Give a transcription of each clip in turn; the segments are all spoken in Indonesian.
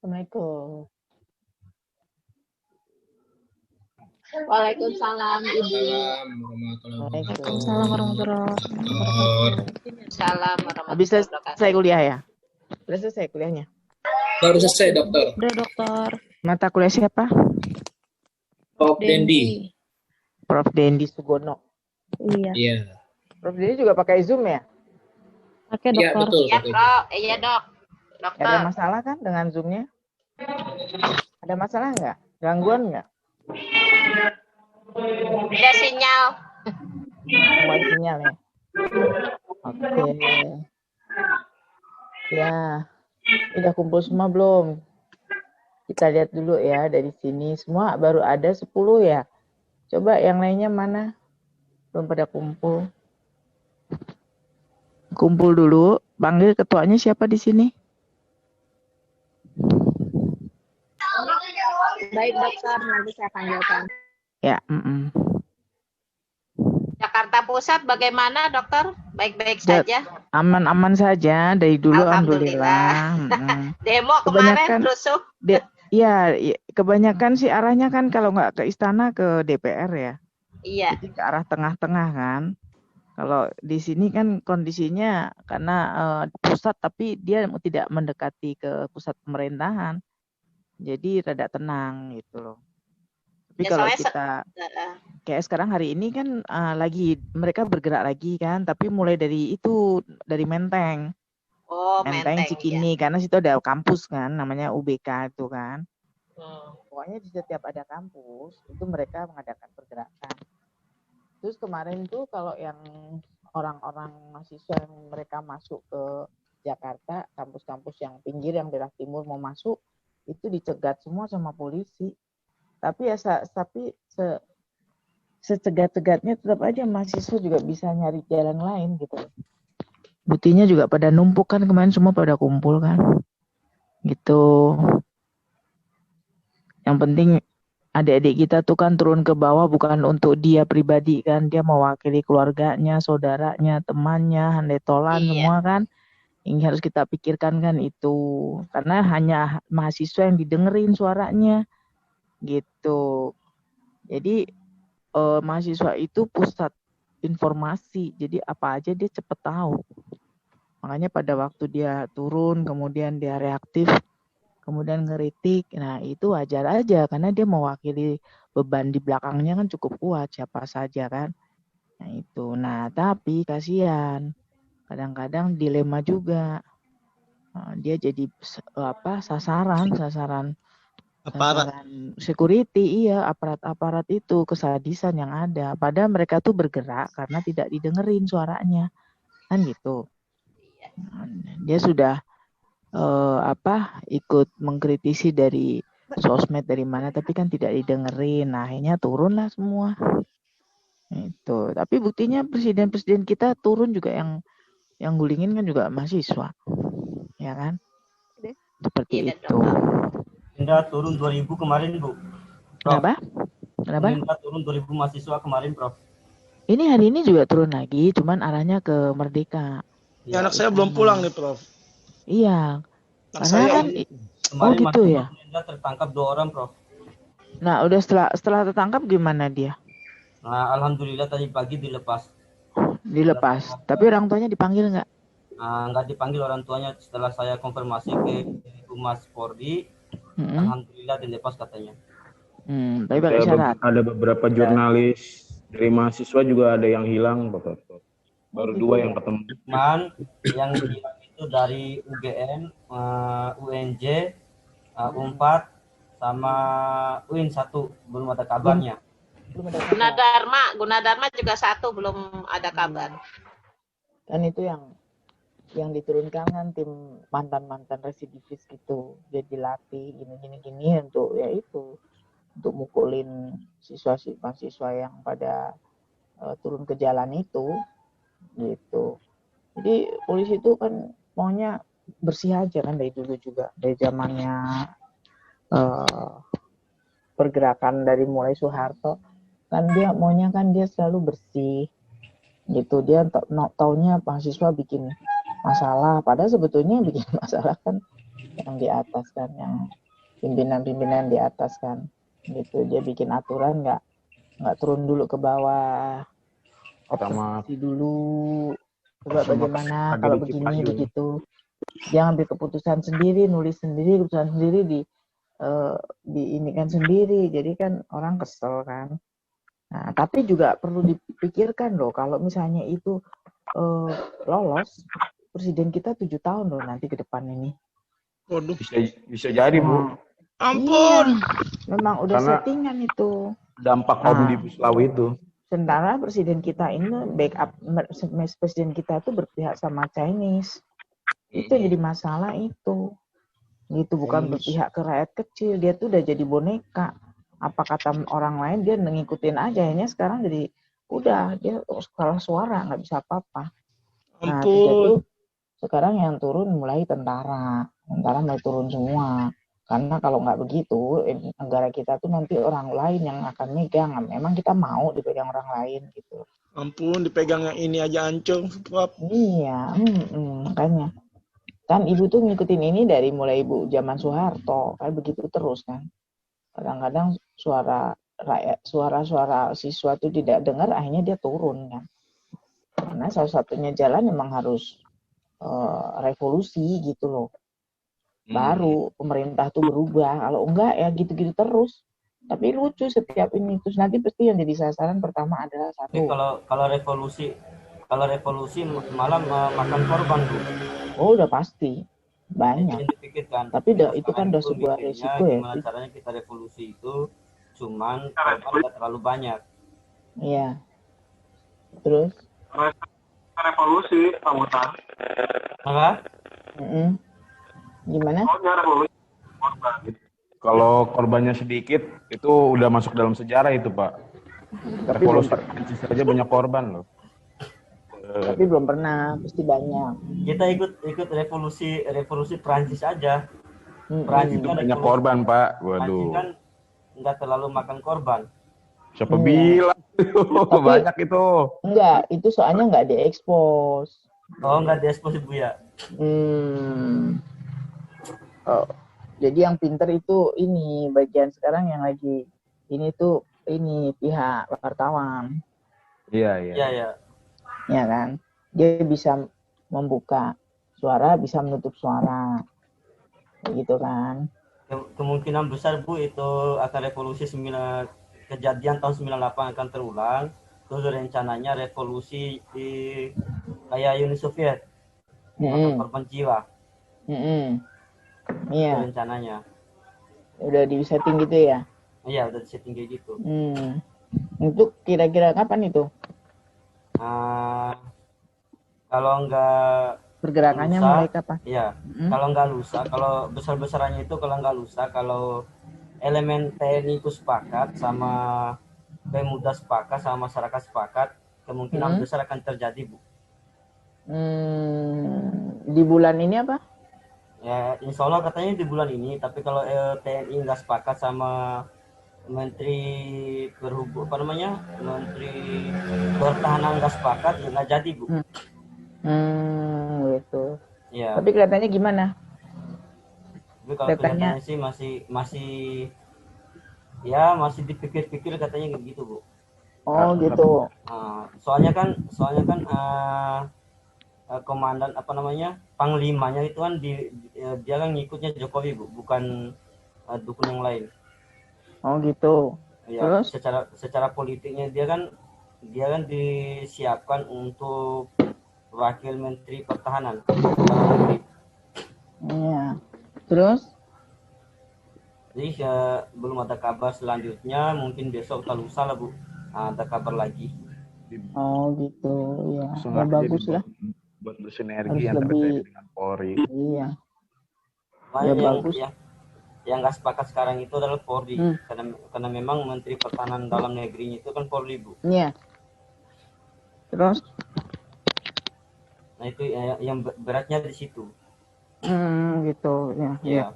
Assalamualaikum. Waalaikumsalam Ibu. Waalaikumsalam warahmatullahi wabarakatuh. Salam Habis warahmatullahi selesai wabarakatuh. kuliah ya? Udah selesai kuliahnya? Baru selesai, dokter. Udah dokter. Mata kuliah siapa? Prof. Dendi. Prof. Dendi Sugono. Iya. Iya. Prof. Dendi juga pakai Zoom ya? Pakai Iya, dokter. betul. Iya, Bro. Iya, Dok. Dokter. Ada masalah kan dengan Zoom-nya? Ada masalah nggak? Gangguan nggak? Ada sinyal. Gangguan sinyal ya? Oke. Ya, udah kumpul semua belum? Kita lihat dulu ya dari sini. Semua baru ada 10 ya. Coba yang lainnya mana? Belum pada kumpul. Kumpul dulu. Panggil ketuanya siapa di sini? Baik, dokter. Nanti saya panggilkan. Ya, Jakarta Pusat bagaimana, dokter? Baik-baik saja. Aman-aman saja dari dulu, alhamdulillah. Demo kemarin rusuh. Iya, kebanyakan sih arahnya kan kalau nggak ke istana ke DPR ya. Iya. Jadi ke arah tengah-tengah kan. Kalau di sini kan kondisinya karena pusat tapi dia tidak mendekati ke pusat pemerintahan. Jadi rada tenang gitu loh. Tapi Ya, kalau soalnya kita kayak sekarang hari ini kan lagi mereka bergerak lagi kan, tapi mulai dari Menteng. Oh, Menteng Cikini, karena situ ada kampus kan, namanya UBK itu kan. Pokoknya di setiap ada kampus itu mereka mengadakan pergerakan. Terus kemarin tuh kalau yang orang-orang mahasiswa yang mereka masuk ke Jakarta, kampus-kampus yang pinggir yang daerah timur mau masuk, itu dicegat semua sama polisi. Tapi ya secegat-cegatnya tetap aja mahasiswa juga bisa nyari jalan lain gitu. Buktinya juga pada numpuk kan, kemarin semua pada kumpul kan. Gitu. Yang penting adik-adik kita tuh kan turun ke bawah bukan untuk dia pribadi kan, dia mewakili keluarganya, saudaranya, temannya, handetolan semua kan. Ini harus kita pikirkan kan itu. Karena hanya mahasiswa yang didengerin suaranya. Gitu. Jadi mahasiswa itu pusat informasi. Jadi apa aja dia cepet tahu. Makanya pada waktu dia turun, kemudian dia reaktif, kemudian ngeritik, nah itu wajar aja karena dia mewakili beban di belakangnya kan cukup kuat siapa saja kan. Nah itu. Nah tapi kasihan, kadang-kadang dilema juga. Dia jadi sasaran security, iya, aparat-aparat itu, kesadisan yang ada. Padahal mereka tuh bergerak karena tidak didengerin suaranya, kan gitu. Dia sudah ikut mengkritisi dari sosmed dari mana, tapi kan tidak didengerin. Nah, akhirnya turunlah semua. Itu. Tapi buktinya presiden-presiden kita turun juga yang gulingin kan juga mahasiswa, ya kan? Seperti itu. Gerindra turun 2000 kemarin, Bu. Kenapa? Gerindra turun 2000 mahasiswa kemarin, Prof. Ini hari ini juga turun lagi, cuman arahnya ke Merdeka. Ya, anak saya belum pulang nih, Prof. Iya. Anak Karena saya kan kemarin gitu ya. Gerindra tertangkap 2 orang, Prof. Nah, udah setelah tertangkap gimana dia? Nah, alhamdulillah tadi pagi dilepas. Dilepas. Tapi orang tuanya dipanggil nggak? Nggak dipanggil orang tuanya. Setelah saya konfirmasi ke Humas Polri, alhamdulillah dilepas katanya. Tapi pakai syarat. Ada beberapa jurnalis dari mahasiswa juga ada yang hilang, Bapak. Baru 2 yang ketemu. Cuman yang hilang itu dari UGM, UNJ, U4, sama UIN 1 belum ada kabarnya. Gunadarma juga 1 belum ada kabar. Kan itu yang diturunkan kan tim mantan residivis gitu. Dia dilatih gini untuk ya itu, untuk mukulin mahasiswa yang pada turun ke jalan itu gitu. Jadi polisi itu kan maunya bersih aja kan dari dulu juga, dari zamannya pergerakan dari mulai Soeharto kan dia maunya kan dia selalu bersih gitu. Dia taunya mahasiswa bikin masalah, padahal sebetulnya bikin masalah kan yang di atas kan, yang pimpinan-pimpinan di atas kan, gitu. Dia bikin aturan nggak turun dulu ke bawah, Sama observasi dulu, coba sama bagaimana lagi kalau di begini Cipayu. begitu. Dia ambil keputusan sendiri, nulis sendiri, keputusan sendiri di ini kan sendiri, jadi kan orang kesel kan. Nah, tapi juga perlu dipikirkan loh, kalau misalnya itu lolos, presiden kita 7 tahun loh nanti ke depan ini. Waduh. Bisa jadi, Bu. Ampun. Iya, memang udah Karena settingan itu. dampak Omnibus Law itu. Sementara presiden kita ini backup, presiden kita itu berpihak sama Chinese. Itu yang jadi masalah itu. Gitu, bukan berpihak ke rakyat kecil. Dia tuh udah jadi boneka. Apa kata orang lain, dia ngikutin aja. Akhirnya sekarang jadi udah, dia kalah suara, nggak bisa apa-apa. Nah, Ampun. sekarang yang turun mulai tentara mulai turun semua. Karena kalau nggak begitu, negara kita tuh nanti orang lain yang akan megang. Memang kita mau dipegang orang lain gitu. Ampun, dipegang yang ini aja ancur, Prof. Iya, makanya. Kan ibu tuh ngikutin ini dari mulai ibu zaman Soeharto, kayak begitu terus kan. Kadang-kadang suara rakyat, suara siswa tuh tidak dengar, akhirnya dia turun kan. Karena salah satunya jalan memang harus revolusi gitu loh. Baru pemerintah tuh berubah. Kalau enggak ya gitu-gitu terus. Tapi lucu setiap ini, terus nanti pasti yang jadi sasaran pertama adalah Tapi satu. kalau revolusi malah makan korban tuh. Oh udah pasti banyak. Yang dipikirkan. Tapi itu kan udah sebuah risiko ya. Gimana caranya kita revolusi itu, cuman korban nggak terlalu banyak. Iya. Terus? Revolusi, Pak Mutar. Apa? Gimana? Kalau korbannya sedikit, itu udah masuk dalam sejarah itu, Pak. Revolusi Prancis saja banyak korban loh. Tapi belum pernah, pasti banyak. Kita ikut revolusi Prancis aja. Prancis Itu kan banyak korban, Pak. Prancis Waduh. kan nggak terlalu makan korban. Siapa bilang? Banyak itu. Enggak, itu soalnya nggak diekspos. Oh, nggak diekspos Bu ya? Oh, jadi yang pinter itu ini bagian sekarang yang lagi ini tuh ini pihak wartawan. Iya. Ya kan? Dia bisa membuka suara, bisa menutup suara. Begitu kan? Kemungkinan besar Bu itu akan revolusi kejadian tahun 98 akan terulang. Terus rencananya revolusi di kayak Uni Soviet. Korban jiwa. Iya. Rencananya. Udah di setting gitu ya? Iya, udah di setting kayak gitu. Untuk kira-kira kapan itu? Kalau enggak pergerakannya lusa, mulai kapan? Iya. Kalau enggak lusa, kalau besar-besarannya itu kalau enggak lusa, kalau elemen TNI itu sepakat sama pemuda sepakat sama masyarakat sepakat, kemungkinan besar akan terjadi, Bu. Di bulan ini apa? Ya, insya Allah katanya di bulan ini, tapi kalau TNI nggak sepakat sama Menteri Menteri Pertahanan nggak sepakat, ya nggak jadi, Bu. Gitu. Ya. Tapi kelihatannya gimana? Tapi kalau kelihatannya sih masih dipikir-pikir katanya gitu, Bu. Oh, gitu. Soalnya kan komandan panglimanya itu kan dia kan ngikutnya Jokowi, Bu, bukan dukun yang lain. Oh, gitu. Ya, terus secara politiknya dia kan disiapkan untuk wakil Menteri Pertahanan. Iya. Terus? Jadi belum ada kabar selanjutnya, mungkin besok atau lusa lah, Bu. Ada kabar lagi. Oh, gitu. Ya, ya bagus lah. Buat bersinergi antara TNI dengan Polri. Iya. Ya bagus. Yang nggak sepakat sekarang itu adalah Polri, karena memang Menteri Pertahanan dalam negerinya itu kan Polri, Bu. Iya. Terus? Nah itu yang beratnya di situ. Gitu ya. Iya.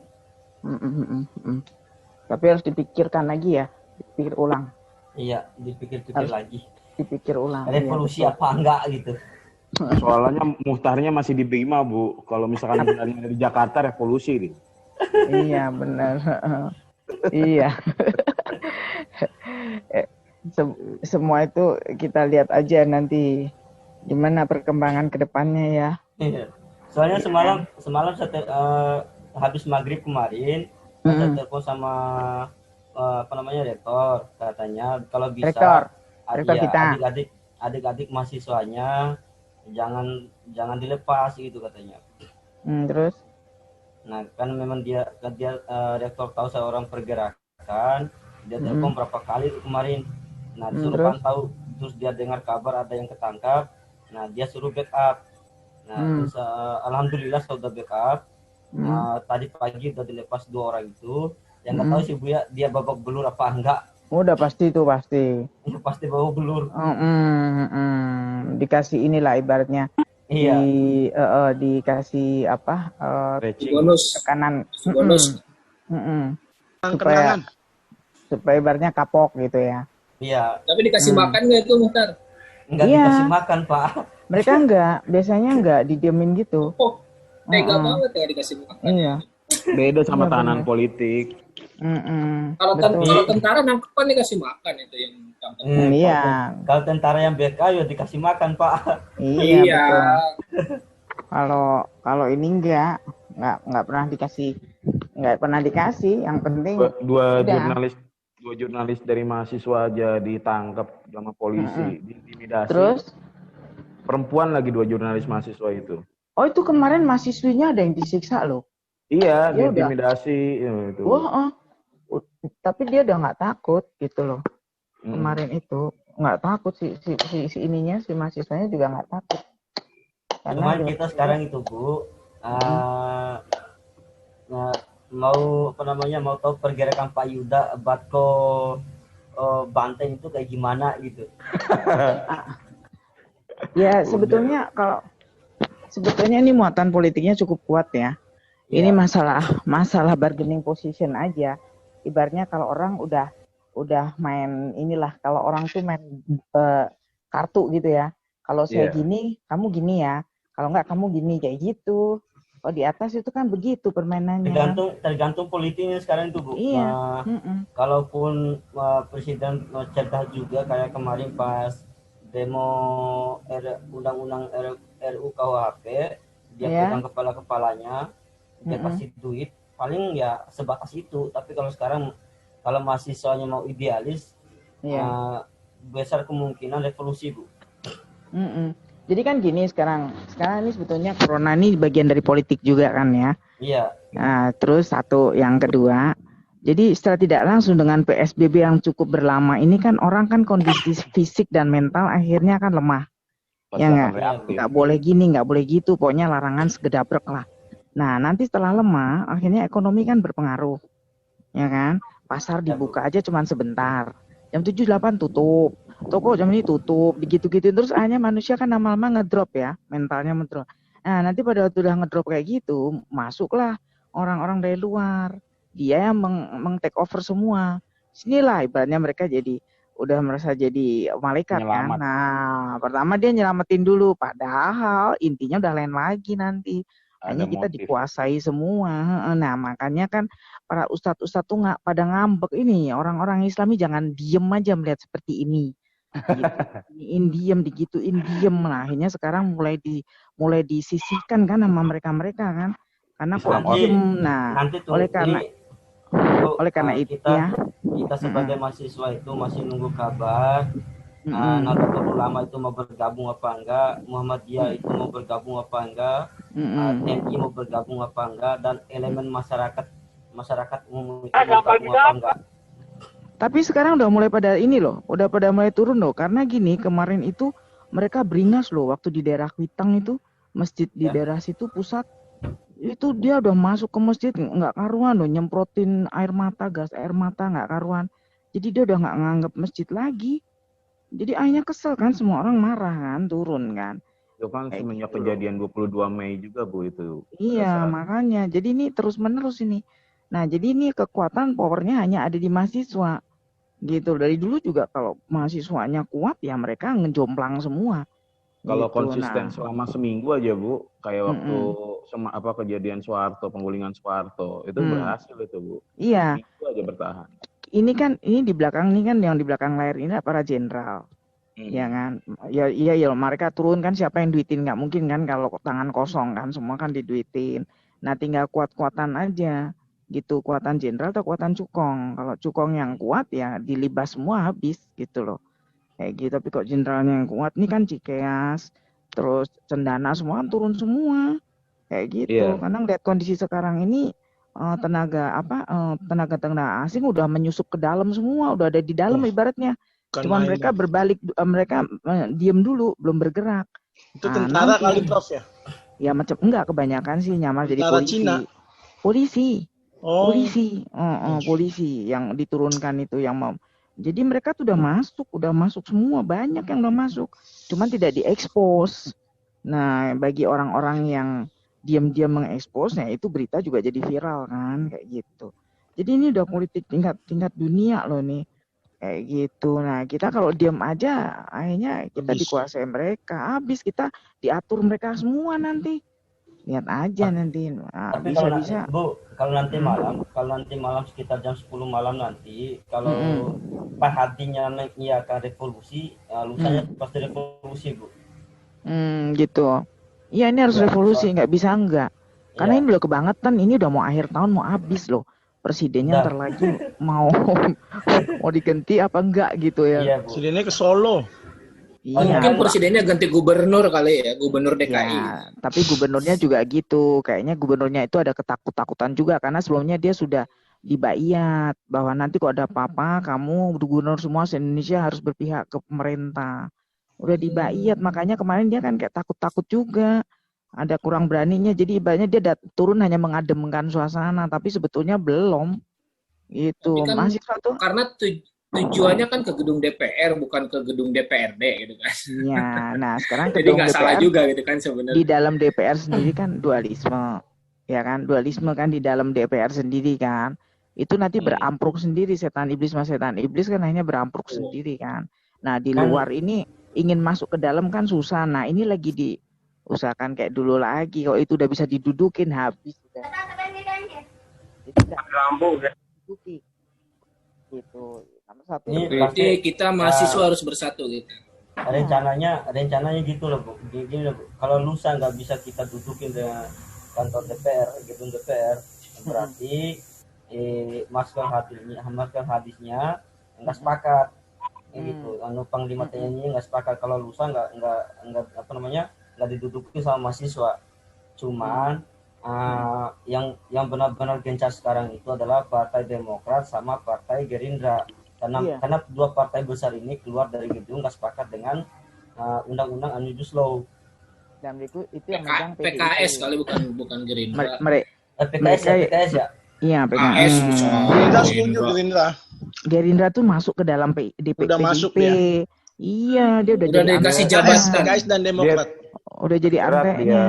Tapi harus dipikirkan lagi ya, dipikir ulang. Iya, dipikir-pikir lagi. Dipikir ulang. Revolusi ya, apa enggak gitu. Soalnya muhtarnya masih di Bima, Bu. Kalau misalkan dari Jakarta revolusi nih. Iya, benar. Iya. Semua itu kita lihat aja nanti gimana perkembangan ke depannya ya. Iya. Soalnya semalam habis maghrib kemarin, saya telepon sama rektor, katanya kalau bisa rektor kita. adik-adik mahasiswanya jangan dilepas gitu katanya. Terus? Nah kan memang dia rektor tahu saya orang pergerakan, dia telepon berapa kali kemarin. Nah disuruh pantau, terus dia dengar kabar ada yang ketangkap, nah dia suruh backup. Nah terus alhamdulillah sudah backup. Tadi pagi udah dilepas 2 orang itu. Yang nggak tahu sih Bu ya, dia babak belur apa enggak. Udah pasti itu pasti. Pasti babak belur. Dikasih inilah ibaratnya. Iya. Dikasih apa? Bonus. Tekanan. Bonus. Supaya ibaratnya kapok gitu ya. Iya. Tapi dikasih makan nggak itu, Muhtar? Enggak dikasih makan, Pak. Mereka biasanya enggak didiemin gitu. Oh, tega banget ya dikasih makan. Iya. Beda sama tahanan politik. Kalau tentara nangkepan dikasih makan itu yang iya. Kalau tentara yang BK ya dikasih makan, Pak. Iya. Kalau ini enggak pernah dikasih. Yang penting dua jurnalis dari mahasiswa aja ditangkap sama polisi, diintimidasi. Terus perempuan lagi 2 jurnalis mahasiswa itu. Oh, itu kemarin mahasiswinya ada yang disiksa loh. Iya, diintimidasi itu. Tapi dia udah nggak takut gitu loh. Kemarin itu nggak takut si mahasiswanya juga nggak takut. Cuman kita sekarang itu Bu, mau tahu pergerakan Pak Yuda Batko Banteng itu kayak gimana gitu. Ya sebetulnya ini muatan politiknya cukup kuat ya. Ini masalah bargaining position aja. Ibaratnya kalau orang udah main inilah, kalau orang tuh main kartu gitu ya. Kalau saya gini, kamu gini ya. Kalau enggak kamu gini, kayak gitu. Oh, di atas itu kan begitu permainannya. Tergantung politiknya sekarang itu, Bu. Iya. Kalaupun presiden cerdas juga kayak kemarin pas demo undang-undang RUU KUHP, dia pegang kepala-kepalanya, dia kasih duit, paling ya sebatas itu. Tapi kalau sekarang kalau mahasiswanya mau idealis, besar kemungkinan revolusi, Bu. Jadi kan gini sekarang ini sebetulnya corona ini bagian dari politik juga kan ya. Iya. Nah, terus yang kedua, jadi secara tidak langsung dengan PSBB yang cukup berlama ini kan orang kan kondisi fisik dan mental akhirnya kan lemah. Nggak boleh gini, nggak boleh gitu, pokoknya larangan segedabrek lah. Nah, nanti setelah lemah, akhirnya ekonomi kan berpengaruh, ya kan? Pasar dibuka aja cuman sebentar, jam 7-8 tutup. Toko jam ini tutup, begitu-gitu terus akhirnya manusia kan lama-lama ngedrop ya, mentalnya ngedrop. Nah, nanti pada waktu udah ngedrop kayak gitu, masuklah orang-orang dari luar. Dia yang meng-take over semua. Sinilah ibaratnya mereka udah merasa jadi malaikat kan. Nah, pertama dia nyelamatin dulu, padahal intinya udah lain lagi nanti. Hanya kita dikuasai semua. Nah, makanya kan para ustadz-ustadz tuh nggak pada ngambek ini. Orang-orang Islami jangan diem aja melihat seperti ini. Diem digituin diem. Nah, akhirnya sekarang mulai disisihkan kan sama mereka kan. Karena kok diem. Nah, oleh karena itu kita sebagai mahasiswa itu masih nunggu kabar. Nahdlatul Ulama itu mau bergabung apa enggak, Muhammadiyah itu mau bergabung apa enggak, TNI mau bergabung apa enggak, dan elemen masyarakat umum itu mau bergabung apa enggak. Tapi sekarang udah mulai pada ini loh, udah pada mulai turun loh, karena gini kemarin itu mereka beringas loh waktu di daerah Kuitang itu, masjid di daerah situ pusat, itu dia udah masuk ke masjid nggak karuan loh, nyemprotin gas air mata nggak karuan, jadi dia udah nggak nganggap masjid lagi. Jadi akhirnya kesel kan, semua orang marah kan, turun kan. Itu kan semenjak kejadian 22 Mei juga Bu itu. Iya, makanya. Jadi ini terus-menerus ini. Nah, jadi ini kekuatan powernya hanya ada di mahasiswa. Gitu. Dari dulu juga kalau mahasiswanya kuat ya mereka ngejomplang semua. Kalau Gitu. konsisten Nah, selama seminggu aja Bu, kayak waktu kejadian Soeharto, penggulingan Soeharto, itu berhasil itu Bu. iya. Seminggu aja bertahan. Ini di belakang ini kan yang di belakang layar ini para jenderal. Ya kan, ya mereka turun kan, siapa yang duitin, nggak mungkin kan kalau tangan kosong kan, semua kan diduitin. Nah tinggal kuat-kuatan aja gitu, kuatan jenderal atau kuatan cukong. Kalau cukong yang kuat ya dilibas semua habis gitu loh, kayak gitu. Tapi kok jenderalnya yang kuat, ini kan Cikeas, terus Cendana semua kan turun semua kayak gitu. Karena lihat kondisi sekarang ini tenaga asing udah menyusup ke dalam semua, udah ada di dalam ibaratnya. Cuman mereka berbalik, mereka diem dulu, belum bergerak. Itu tentara kali Prof ya? Ya macam enggak, kebanyakan sih nyamar jadi Tentara polisi. Cina. Polisi yang diturunkan itu yang mau. Jadi mereka tuh udah masuk semua, banyak yang udah masuk. Cuman tidak diekspos. Nah, bagi orang-orang yang diam-diam mengeksposnya, itu berita juga jadi viral kan, kayak gitu. Jadi ini udah politik tingkat dunia loh nih. Kayak gitu. Nah, kita kalau diam aja, akhirnya kita dikuasai mereka. Habis kita diatur mereka semua nanti. Lihat aja nanti. Nah, Tapi bisa-bisa. kalau nanti malam sekitar jam 10 malam nanti, kalau Pak Hadinya mengiyakan revolusi, lusanya pasti revolusi, Bu. Gitu. Iya, ini harus revolusi, nggak bisa enggak. Karena ini udah kebangetan, ini udah mau akhir tahun, mau habis loh. Presidennya ntar lagi mau diganti apa enggak gitu ya. Iya, Bu. Presidennya ke Solo. Iya. Mungkin presidennya ganti gubernur kali ya, gubernur DKI. Ya, tapi gubernurnya juga gitu. Kayaknya gubernurnya itu ada ketakutan juga karena sebelumnya dia sudah dibayat bahwa nanti kalau ada apa-apa kamu gubernur semua se-Indonesia harus berpihak ke pemerintah. Udah dibayat, makanya kemarin dia kan kayak takut-takut juga. Ada kurang beraninya, jadi ibaratnya dia turun hanya mengademkan suasana, tapi sebetulnya belum. Gitu. Kan masih satu. Karena tujuannya kan ke gedung DPR, bukan ke gedung DPRD gitu kan. Iya, nah sekarang jadi nggak salah juga gitu kan sebenarnya. Di dalam DPR sendiri kan dualisme, ya kan, dualisme kan di dalam DPR sendiri kan. Itu nanti berampruk sendiri, setan iblis kan akhirnya berampruk sendiri kan. Nah di luar ini ingin masuk ke dalam kan susah. Nah ini lagi diusahakan kayak dulu lagi. Kalau itu udah bisa didudukin habis. Jadi lampu ya. Gitu. Satu. Berarti kita mahasiswa harus bersatu gitu. Rencananya gitu loh, Bu. Gini loh, Bu. Kalau lusa nggak bisa kita dudukin dengan kantor DPR, gedung DPR, berarti masker hadisnya nggak sepakat. Gitu. Panglima TNI nggak sepakat kalau lusa nggak didudukin sama mahasiswa. Cuman yang benar-benar gencar sekarang itu adalah Partai Demokrat sama Partai Gerindra. Karena dua partai besar ini keluar dari gedung nggak sepakat dengan undang-undang Omnibus Law. Dan itu yang megang PKS kali bukan Gerindra. PKS ya. Iya, PKS. Gerindra setuju, Gerindra tuh masuk ke dalam DPP. Udah masuk dia. Iya, dia udah dikasih jabatan. PKS dan Demokrat. Udah jadi antenya.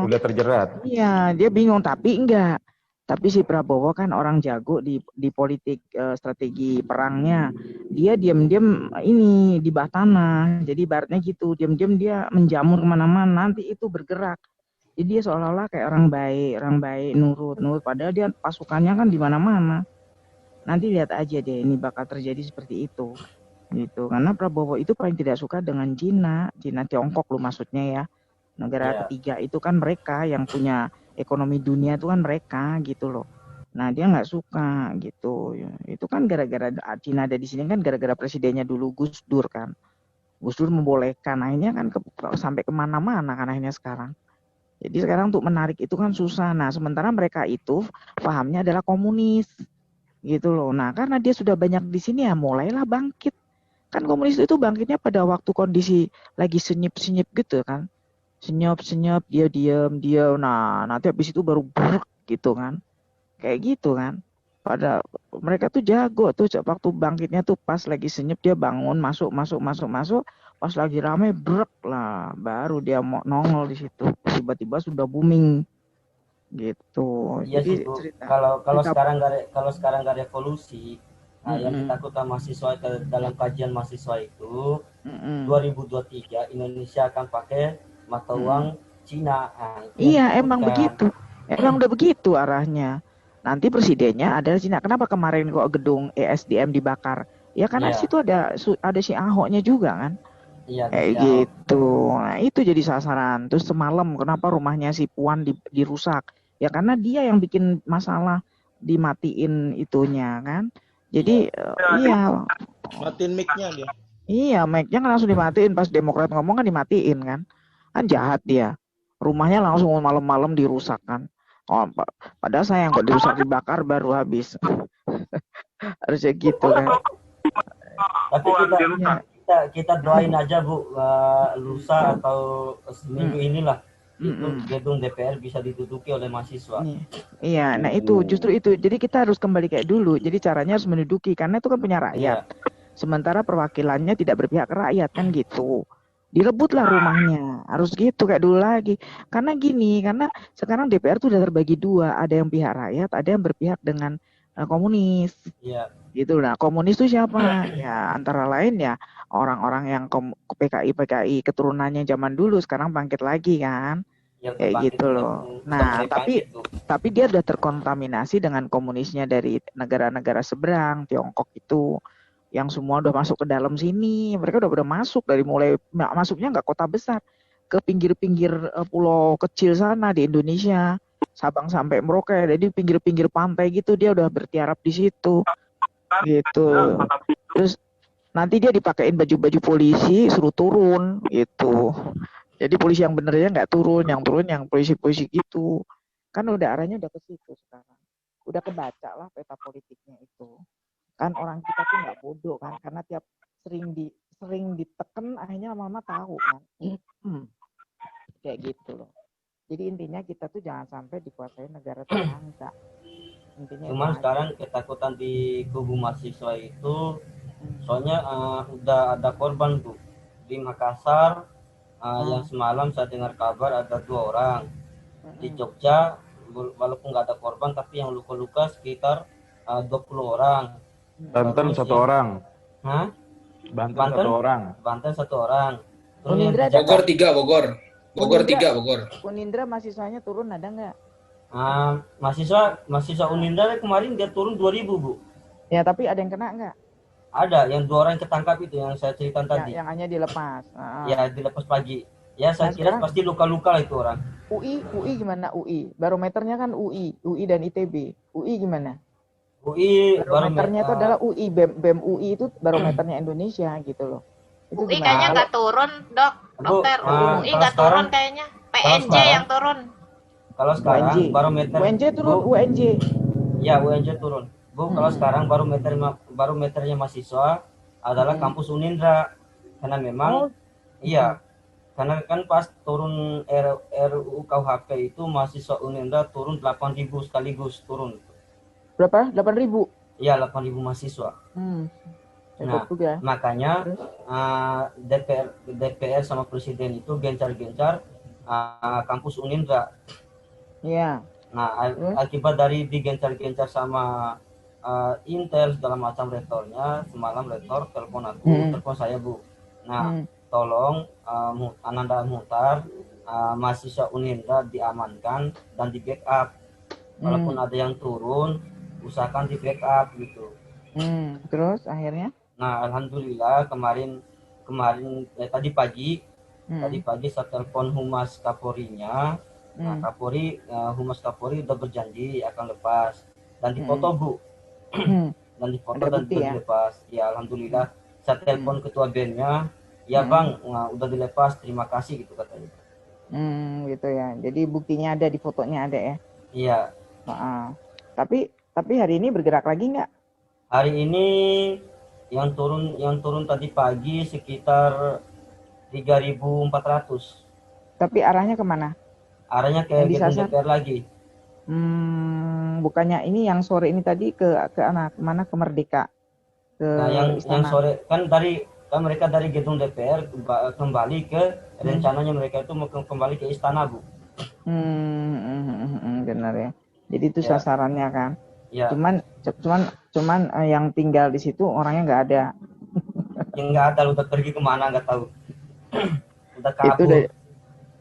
Udah terjerat. Iya, dia bingung tapi enggak. Tapi si Prabowo kan orang jago di politik strategi perangnya. Dia diam-diam ini di bawah tanah. Jadi ibaratnya gitu, diam-diam dia menjamur kemana-mana. Nanti itu bergerak. Jadi dia seolah-olah kayak orang baik, nurut. Padahal dia pasukannya kan di mana-mana. Nanti lihat aja deh, ini bakal terjadi seperti itu. Gitu. Karena Prabowo itu paling tidak suka dengan Cina Tiongkok loh maksudnya ya. Negara ketiga itu kan mereka yang punya ekonomi dunia itu kan mereka gitu loh. Nah dia nggak suka gitu. Itu kan gara-gara Cina ada di sini kan gara-gara presidennya dulu Gus Dur kan. Gus Dur membolehkan, akhirnya kan sampai kemana-mana kan akhirnya sekarang. Jadi sekarang untuk menarik itu kan susah. Nah sementara mereka itu pahamnya adalah komunis gitu loh. Nah karena dia sudah banyak di sini ya mulailah bangkit. Kan komunis itu bangkitnya pada waktu kondisi lagi senyap-senyap gitu kan. Senyap, dia diam. Nah, nanti habis itu baru brek gitu kan. Kayak gitu kan. Pada mereka tuh jago tuh waktu bangkitnya tuh pas lagi senyap dia bangun, masuk. Pas lagi rame brek lah, baru dia mau nongol di situ. Tiba-tiba sudah booming. Gitu. Iya Jadi sih, kalau sekarang nggak revolusi, yang ditakutkan mahasiswa dalam kajian mahasiswa itu Mm-mm. 2023 Indonesia akan pakai mata uang Cina. Nah, iya, emang begitu. Emang udah begitu arahnya. Nanti presidennya adalah Cina. Kenapa kemarin kok gedung ESDM dibakar? Ya karena situ ada si Ahoknya juga kan. Iya, kayak gitu. Nah, itu jadi sasaran. Terus semalam kenapa rumahnya si Puan dirusak? Ya karena dia yang bikin masalah, dimatiin itunya kan. Jadi iya. Matiin mic-nya dia. Iya, mic-nya kan langsung dimatiin pas Demokrat ngomong kan dimatiin kan. Kan jahat dia. Rumahnya langsung malam-malam dirusak kan. Oh, padahal sayang kok dirusak, dibakar baru habis. Harusnya gitu kan. Tapi kita doain aja Bu, lusa atau seminggu inilah itu gedung DPR bisa diduduki oleh mahasiswa. Iya, nah itu justru itu. Jadi kita harus kembali kayak dulu. Jadi caranya harus menduduki karena itu kan punya rakyat. Sementara perwakilannya tidak berpihak ke rakyat kan gitu. Direbutlah rumahnya, harus gitu kayak dulu lagi. Karena gini, karena sekarang DPR tuh udah terbagi dua, ada yang pihak rakyat, ada yang berpihak dengan komunis. Iya. Gitu. Nah, komunis itu siapa? Ya antara lain ya orang-orang yang PKI keturunannya zaman dulu sekarang bangkit lagi kan. Ya, kayak gitu loh. Nah, tapi dia udah terkontaminasi dengan komunisnya dari negara-negara seberang, Tiongkok itu. Yang semua udah masuk ke dalam sini, mereka udah masuk dari mulai masuknya nggak kota besar, ke pinggir-pinggir pulau kecil sana di Indonesia, Sabang sampai Merauke, jadi pinggir-pinggir pantai gitu dia udah bertiarap di situ, gitu. Terus nanti dia dipakein baju-baju polisi, suruh turun, gitu. Jadi polisi yang benernya nggak turun, yang turun yang polisi-polisi gitu, kan udah arahnya udah ke situ sekarang, udah kebaca lah peta politiknya itu. Kan orang kita tuh nggak bodoh kan, karena tiap sering diteken akhirnya lama-lama tahu kan. Kayak gitu loh. Jadi intinya kita tuh jangan sampai dikuasai negara tetangga. Cuman sekarang ketakutan di kubu mahasiswa itu soalnya udah ada korban tuh di Makassar. Yang semalam saya dengar kabar ada 2 orang. Di Jogja walaupun nggak ada korban tapi yang luka-luka sekitar 20 orang. Banten 1 orang. Hah? Banten 1 orang. Banten 1 orang. Terus Bogor 3, Bogor. Bogor 3, Bogor. Unindra mahasiswanya turun ada nggak? Mahasiswa Unindra kemarin dia turun 2.000 Bu. Ya tapi ada yang kena nggak? Ada, yang 2 orang ketangkap itu yang saya ceritakan tadi. Yang hanya dilepas. Ya dilepas pagi. Ya saya kira pasti luka-luka lah itu orang. UI gimana UI? Barometernya kan UI dan ITB. UI gimana? UI barometernya itu adalah UI, BEM UI itu barometernya Indonesia gitu loh. Itu UI kayaknya nggak turun, dokter. UI nggak turun kayaknya. PNJ yang turun. Kalau sekarang barometer UNJ turun, UNJ. Ya, UNJ turun. Bu, kalau sekarang barometernya mahasiswa adalah kampus Unindra. Karena memang iya. Karena kan pas turun RUU KUHP itu mahasiswa Unindra turun 8.000 sekaligus turun. Berapa? 8.000? Iya, 8.000 mahasiswa. Nah, makanya DPR sama presiden itu gencar-gencar kampus Unindra. Iya. Nah, akibat dari digencar-gencar sama Intel segala macam rektornya, semalam rektor telepon saya Bu. Nah, tolong Ananda Muhtar, mahasiswa Unindra diamankan dan di backup. Walaupun ada yang turun, usahakan di backup gitu. Terus akhirnya? Nah, alhamdulillah kemarin tadi pagi saya telepon Humas Kapolrinya. Nah, Humas Kapolri udah berjanji akan lepas dan difoto Bu. Dan difoto dan dilepas. Ya alhamdulillah. Saya telepon ketua BEM-nya, ya Bang, udah dilepas, terima kasih gitu katanya. Gitu ya. Jadi buktinya ada, di fotonya ada ya. Iya. Tapi hari ini bergerak lagi nggak? Hari ini yang turun tadi pagi sekitar 3.400. Tapi arahnya kemana? Arahnya ke gedung DPR lagi. Bukannya ini yang sore ini tadi ke mana, ke Merdeka? Nah, yang sore kan mereka dari gedung DPR kembali ke rencananya mereka itu mau kembali ke istana Bu. Benar ya. Jadi itu sasarannya kan. Ya. Cuman yang tinggal di situ orangnya nggak ada. yang nggak ada, udah pergi kemana nggak tahu. Udah Itu kabur.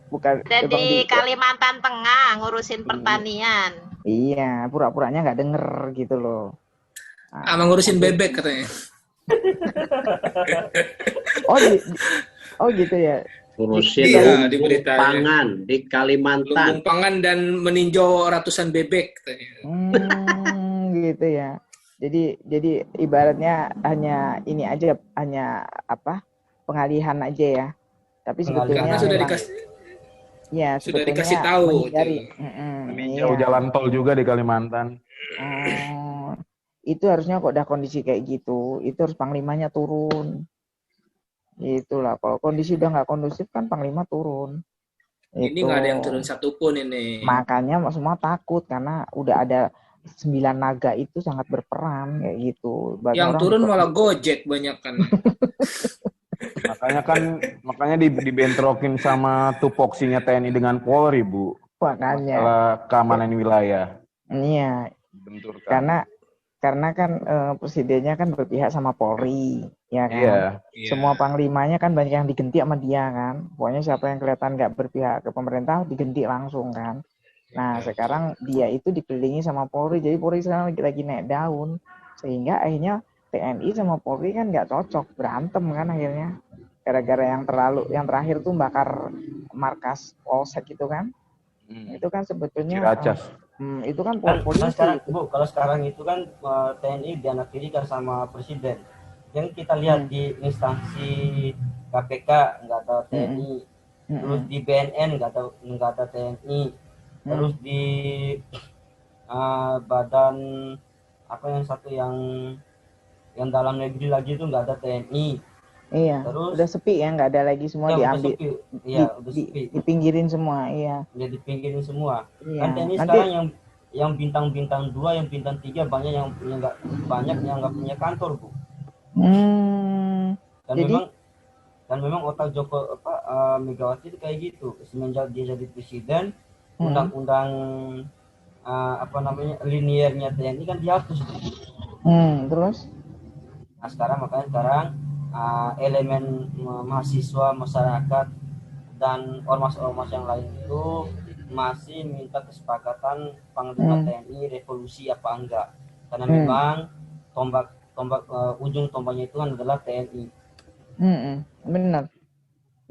bukan Udah Bang di Dik. Kalimantan Tengah ngurusin pertanian. Iya, pura-puranya nggak denger gitu loh. Sama ngurusin bebek katanya. Oh gitu ya. Ngurusin Iya, lumbung di beritanya. pangan di Kalimantan. Lumbung pangan dan meninjau ratusan bebek katanya. Gitu ya. Jadi ibaratnya hanya ini aja, hanya apa? Pengalihan aja ya. Tapi sebetulnya Karena sudah memang- dikasih ya, sudah sebetulnya dikasih tahu. menghindari. Meninjau Iya. jalan tol juga di Kalimantan. Oh, itu harusnya kok udah kondisi kayak gitu, itu harus panglimanya turun. Itulah, kalau kondisi udah nggak kondusif kan panglima turun. Ini Itu. nggak ada yang turun satupun ini. Makanya semua takut karena udah ada 9 naga itu sangat berperan kayak gitu. Banyak Yang orang turun juga- malah Gojek banyak kan. Makanya dibentrokin sama tupoksinya TNI dengan Polri, Bu. Makanya. Masalah keamanan wilayah. Iya. Benturkan. Karena kan presidennya kan berpihak sama Polri, ya kan. Iya. Semua panglimanya kan banyak yang digentik sama dia kan. Pokoknya siapa yang kelihatan nggak berpihak ke pemerintah digentik langsung kan. Nah sekarang dia itu dikelilingi sama Polri, jadi Polri sekarang lagi naik daun, sehingga akhirnya TNI sama Polri kan nggak cocok, berantem kan akhirnya. Gara-gara yang terakhir tuh bakar markas Polsek gitu kan. Itu kan sebetulnya Ciracas. itu kan Kan polisi sekarang, itu. Bu, kalau sekarang itu kan TNI dianaktiri kan sama presiden. Yang kita lihat di instansi KPK nggak ada TNI, terus di BNN nggak ada TNI, terus di badan apa yang satu yang dalam negeri lagi itu nggak ada TNI. Iya. Terus udah sepi ya, nggak ada lagi, semua ya, diambil. Iya, udah sepi. Dipinggirin semua, iya. Ya dipinggirin semua. Iya. Kan TNI Nanti- sekarang yang bintang 2, yang bintang 3 banyak yang nggak punya kantor, Bu. Jadi- Dan memang otak Megawati itu kayak gitu. Semenjak dia jadi presiden, undang-undang liniernya TNI kan dihapus. Terus? Nah makanya sekarang elemen mahasiswa, masyarakat dan ormas-ormas yang lain itu masih minta kesepakatan Panglima TNI revolusi apa enggak, karena memang ujung tombaknya itu kan adalah TNI. Benar.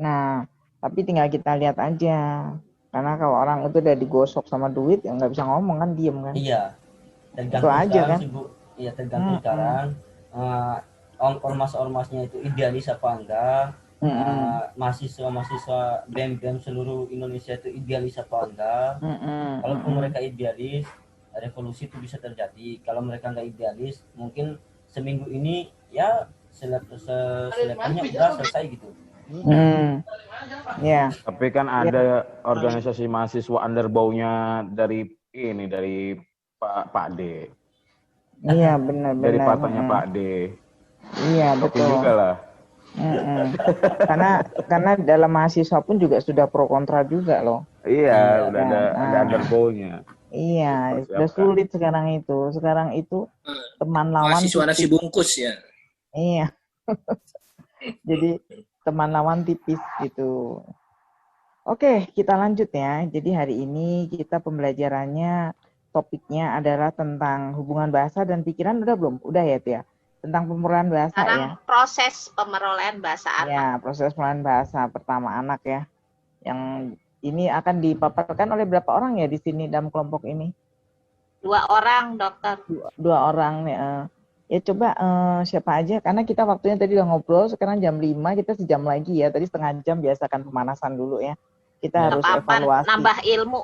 Nah, tapi tinggal kita lihat aja, karena kalau orang itu udah digosok sama duit ya nggak bisa ngomong kan, diem kan. Iya, tergantung Itu aja sekarang kan. sih, Bu. Iya, tergantung sekarang ormas-ormasnya itu idealis apa enggak, mahasiswa BEM seluruh Indonesia itu idealis apa enggak. Kalaupun mereka idealis, revolusi itu bisa terjadi. Kalau mereka nggak idealis, mungkin seminggu ini ya selebihnya udah selesai gitu. Ya. Tapi kan ada organisasi mahasiswa underbaunya dari Pak D. Iya, benar. Dari partainya Pak D. Iya, Tapi betul. juga lah. Karena dalam mahasiswa pun juga sudah pro kontra juga loh. Iya, udah kan? ada underbaunya. Iya, udah sulit sekarang itu. Sekarang itu teman lawan Mahasiswa nasi bungkus ya. Iya. Jadi teman lawan tipis gitu. Oke, kita lanjut ya. Jadi hari ini kita pembelajarannya topiknya adalah tentang hubungan bahasa dan pikiran. Udah belum? Udah ya, Tia? Tentang pemerolehan bahasa Sekarang ya. proses pemerolehan bahasa anak. Ya, proses pemerolehan bahasa pertama anak ya. Yang ini akan dipaparkan oleh berapa orang ya di sini dalam kelompok ini? 2 orang, dokter. 2 orang nih. Ya coba siapa aja, karena kita waktunya tadi udah ngobrol, sekarang jam 5, kita sejam lagi ya. Tadi setengah jam, biasakan pemanasan dulu ya. Kita harus evaluasi. Nambah ilmu.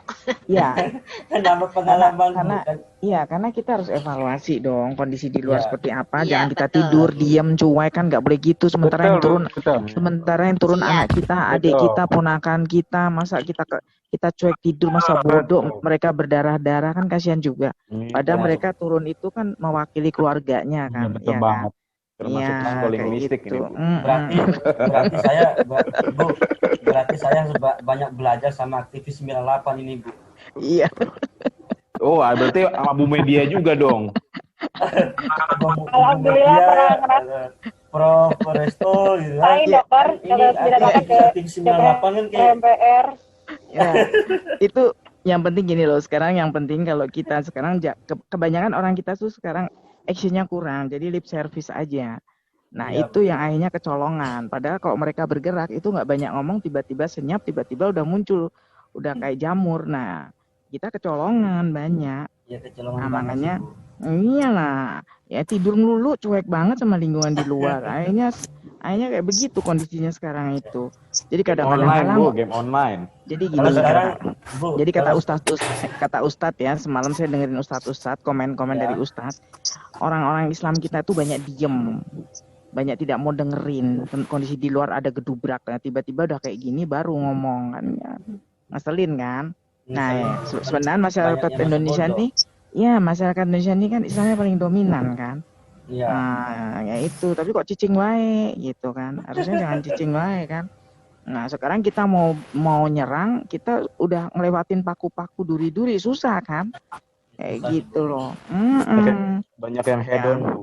Iya. Nambah pengalaman. Karena kita harus evaluasi dong kondisi di luar seperti apa. Iya, Jangan kita betul. tidur diam cuek, kan nggak boleh gitu. Sementara yang turun anak kita, adik kita, ponakan kita, masa kita cuek tidur, masa bodoh mereka berdarah-darah, kan kasihan juga. Padahal mereka turun itu kan mewakili keluarganya kan. Betul ya banget. Kan? Termasuk schooling mistik gitu. ini. Berarti saya banyak belajar sama aktivis 98 ini, Bu. Iya. Oh, berarti sama Bu Media juga dong. Alhamdulillah pernah Prof Resto gitu kan. Paling dokter kalau tidak pakai ke setting 98 kan kayak MPR. Ya, itu yang penting gini loh. Sekarang yang penting kalau kita sekarang kebanyakan orang kita tuh sekarang actionnya kurang, jadi lip service aja. Nah Iya, itu yang akhirnya kecolongan. Padahal kalau mereka bergerak itu nggak banyak ngomong, tiba-tiba senyap, tiba-tiba udah muncul, udah kayak jamur. Nah kita kecolongan banyak. ya kecolongan Nah banget makanya sih, Bu. iyalah, ya tidur melulu cuek banget sama lingkungan di luar. Akhirnya kayak begitu kondisinya sekarang itu. Jadi kadang-kadang Online, kalah. Bu, game online. Jadi Kalau gini, sekarang, Bu, jadi kalau kata Ustadz ya, semalam saya dengerin Ustadz komen-komen ya, dari Ustadz, orang-orang Islam kita tuh banyak diem, banyak tidak mau dengerin kondisi di luar ada gedubrak, nah, tiba-tiba udah kayak gini baru ngomong kan, ya. Ngeselin kan. Nah ya, sebenarnya masyarakat banyak yang masuk Indonesia bodoh. nih, ya masyarakat Indonesia ini kan Islamnya paling dominan kan. Iya. Nah ya itu, tapi kok cicing wae gitu kan, harusnya jangan cicing wae kan. Nah sekarang kita mau nyerang, kita udah ngelewatin paku-paku duri-duri, susah kan, kayak Susah, gitu loh. Banyak yang hedon, Bu.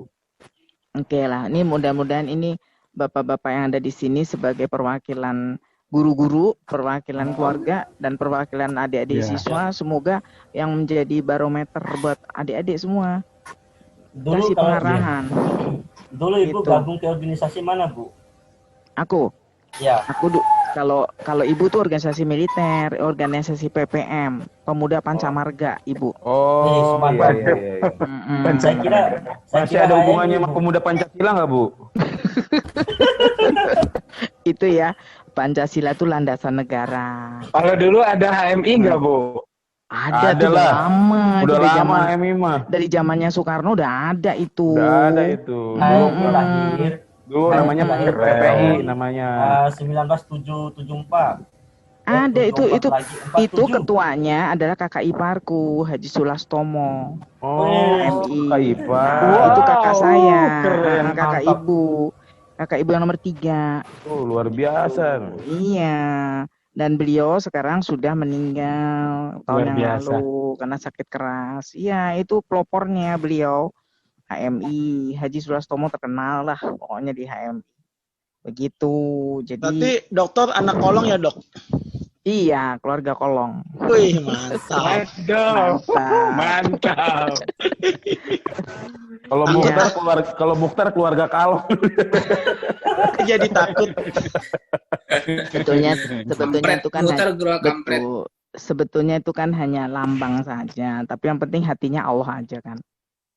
Oke lah, ini mudah-mudahan ini bapak-bapak yang ada di sini sebagai perwakilan guru-guru, perwakilan keluarga, dan perwakilan adik-adik Iya. siswa, semoga yang menjadi barometer buat adik-adik semua. Dulu Kasih kalau pengarahan. dulu Ibu Gitu. gabung ke organisasi mana, Bu? Aku Ya. kalau ibu tuh organisasi militer, organisasi PPM, Pemuda Pancamarga, ibu. Oh, Mantap. iya. Saya kira Masih ada hubungannya sama pemuda Pancasila nggak, Bu? Itu ya, Pancasila itu landasan negara. Kalau dulu ada HMI nggak, Bu? Ada Ada tuh lah. lama. Udah Dari lama zaman- MI mah. Dari zamannya Soekarno udah ada itu. Udah ada itu. HMI lahir Dulu namanya lahir PPI namanya. 1974. Ada itu 47. ketuanya adalah kakak iparku Haji Sulastomo. Oh, HMI. Kak Ipar. Itu kakak saya, keren, kakak mantap. ibu yang nomor 3. Oh, luar biasa. Iya. Dan beliau sekarang sudah meninggal tahun Luar yang biasa. lalu karena sakit keras. Iya, itu pelopornya beliau. HMI, Haji Sulastomo terkenal lah pokoknya di HMI. Begitu. Jadi Berarti dokter anak kolong ya, Dok? iya, keluarga kolong. Wih, mantap. Waduh, mantap. Kalau Mukhtar keluarga kalong. Jadi takut. Sebetulnya Kampret, itu kan muter gerak kampret. betul. Sebetulnya itu kan hanya lambang saja, tapi yang penting hatinya Allah aja kan.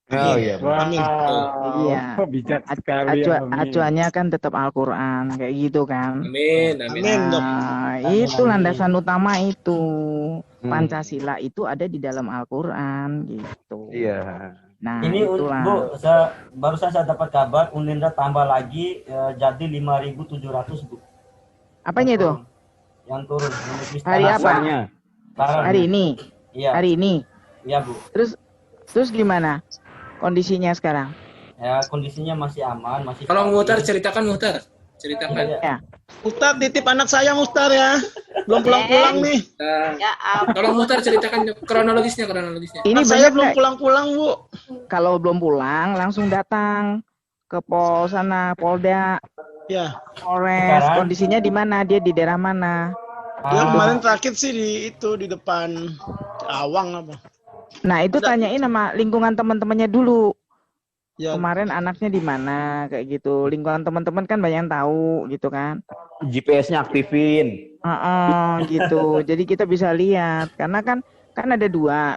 Oh iya. Wow, Iya. bijak sekali. Amin. Acuannya kan tetap Al-Qur'an kayak gitu kan. Amin, amin. Amin, Dok. Nah, itu landasan utama itu. Pancasila itu ada di dalam Al-Qur'an gitu. Iya. Nah, Ini itulah. Bu, barusan saya dapat kabar Unindra tambah lagi jadi 5.700, Bu. Apanya itu? Yang turun. Hari apa? Masanya. Sekarang. Hari ini. Iya. Hari ini. Iya, Bu. Terus gimana kondisinya sekarang? Ya, kondisinya masih aman, masih Tolong stabil. Muhtar ceritakan Muhtar. Ceritakan. Iya. Ya. Ustaz, titip anak saya, Mustar ya. Belum pulang-pulang nih. Ya ampun. Tolong Muhtar ceritakan kronologisnya. Ini Anak saya bener belum nggak? pulang-pulang, Bu. Kalau belum pulang langsung datang ke Pol sana, Polda, Ya, Polres. Sekarang? Kondisinya di mana? Dia di daerah mana? dia kemarin terakhir sih di depan Awang apa. Nah, itu tanyain sama lingkungan teman-temannya dulu. Ya, Kemarin anaknya di mana kayak gitu. Lingkungan teman-teman kan banyak yang tahu gitu kan. GPS-nya aktifin. Gitu. Jadi kita bisa lihat karena kan ada dua.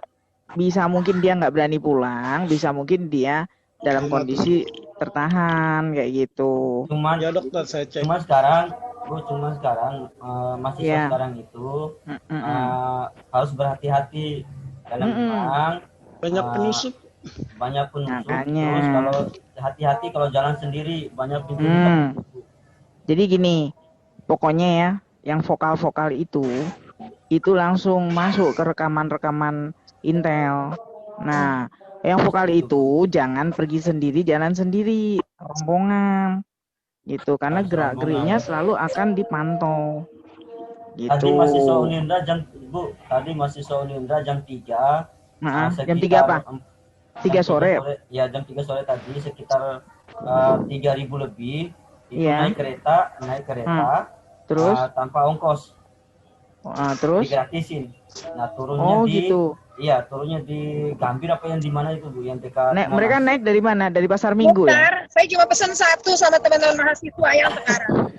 Bisa mungkin dia nggak berani pulang, bisa mungkin dia dalam kondisi tertahan kayak gitu. Cuman ya dokter saya cek. cuma sekarang mahasiswa Iya. sekarang itu harus berhati-hati dalam memang Banyak penyusup. banyak penyusup. Makanya. Terus kalau hati-hati kalau jalan sendiri banyak pintu. Jadi gini, pokoknya ya, yang vokal-vokal itu langsung masuk ke rekaman-rekaman Intel. Nah, yang vokal itu jangan pergi sendiri, jalan sendiri, rombongan, gitu. Karena gerak-geriknya selalu akan dipantau. Gitu. Tadi mahasiswa Unindra jam 3. Nah, jam 3 apa? 3 sore. Ya, jam 3 sore tadi sekitar 3.000 lebih itu Iya. naik kereta Terus? tanpa ongkos. Terus? Digratisin. Nah, turunnya gitu. Iya, turunnya di Gambir apa yang di mana itu Bu, yang dekat Monas. Mereka naik dari mana? Dari Pasar Minggu ya? Bentar, saya cuma pesan satu sama teman-teman mahasiswa yang sekarang.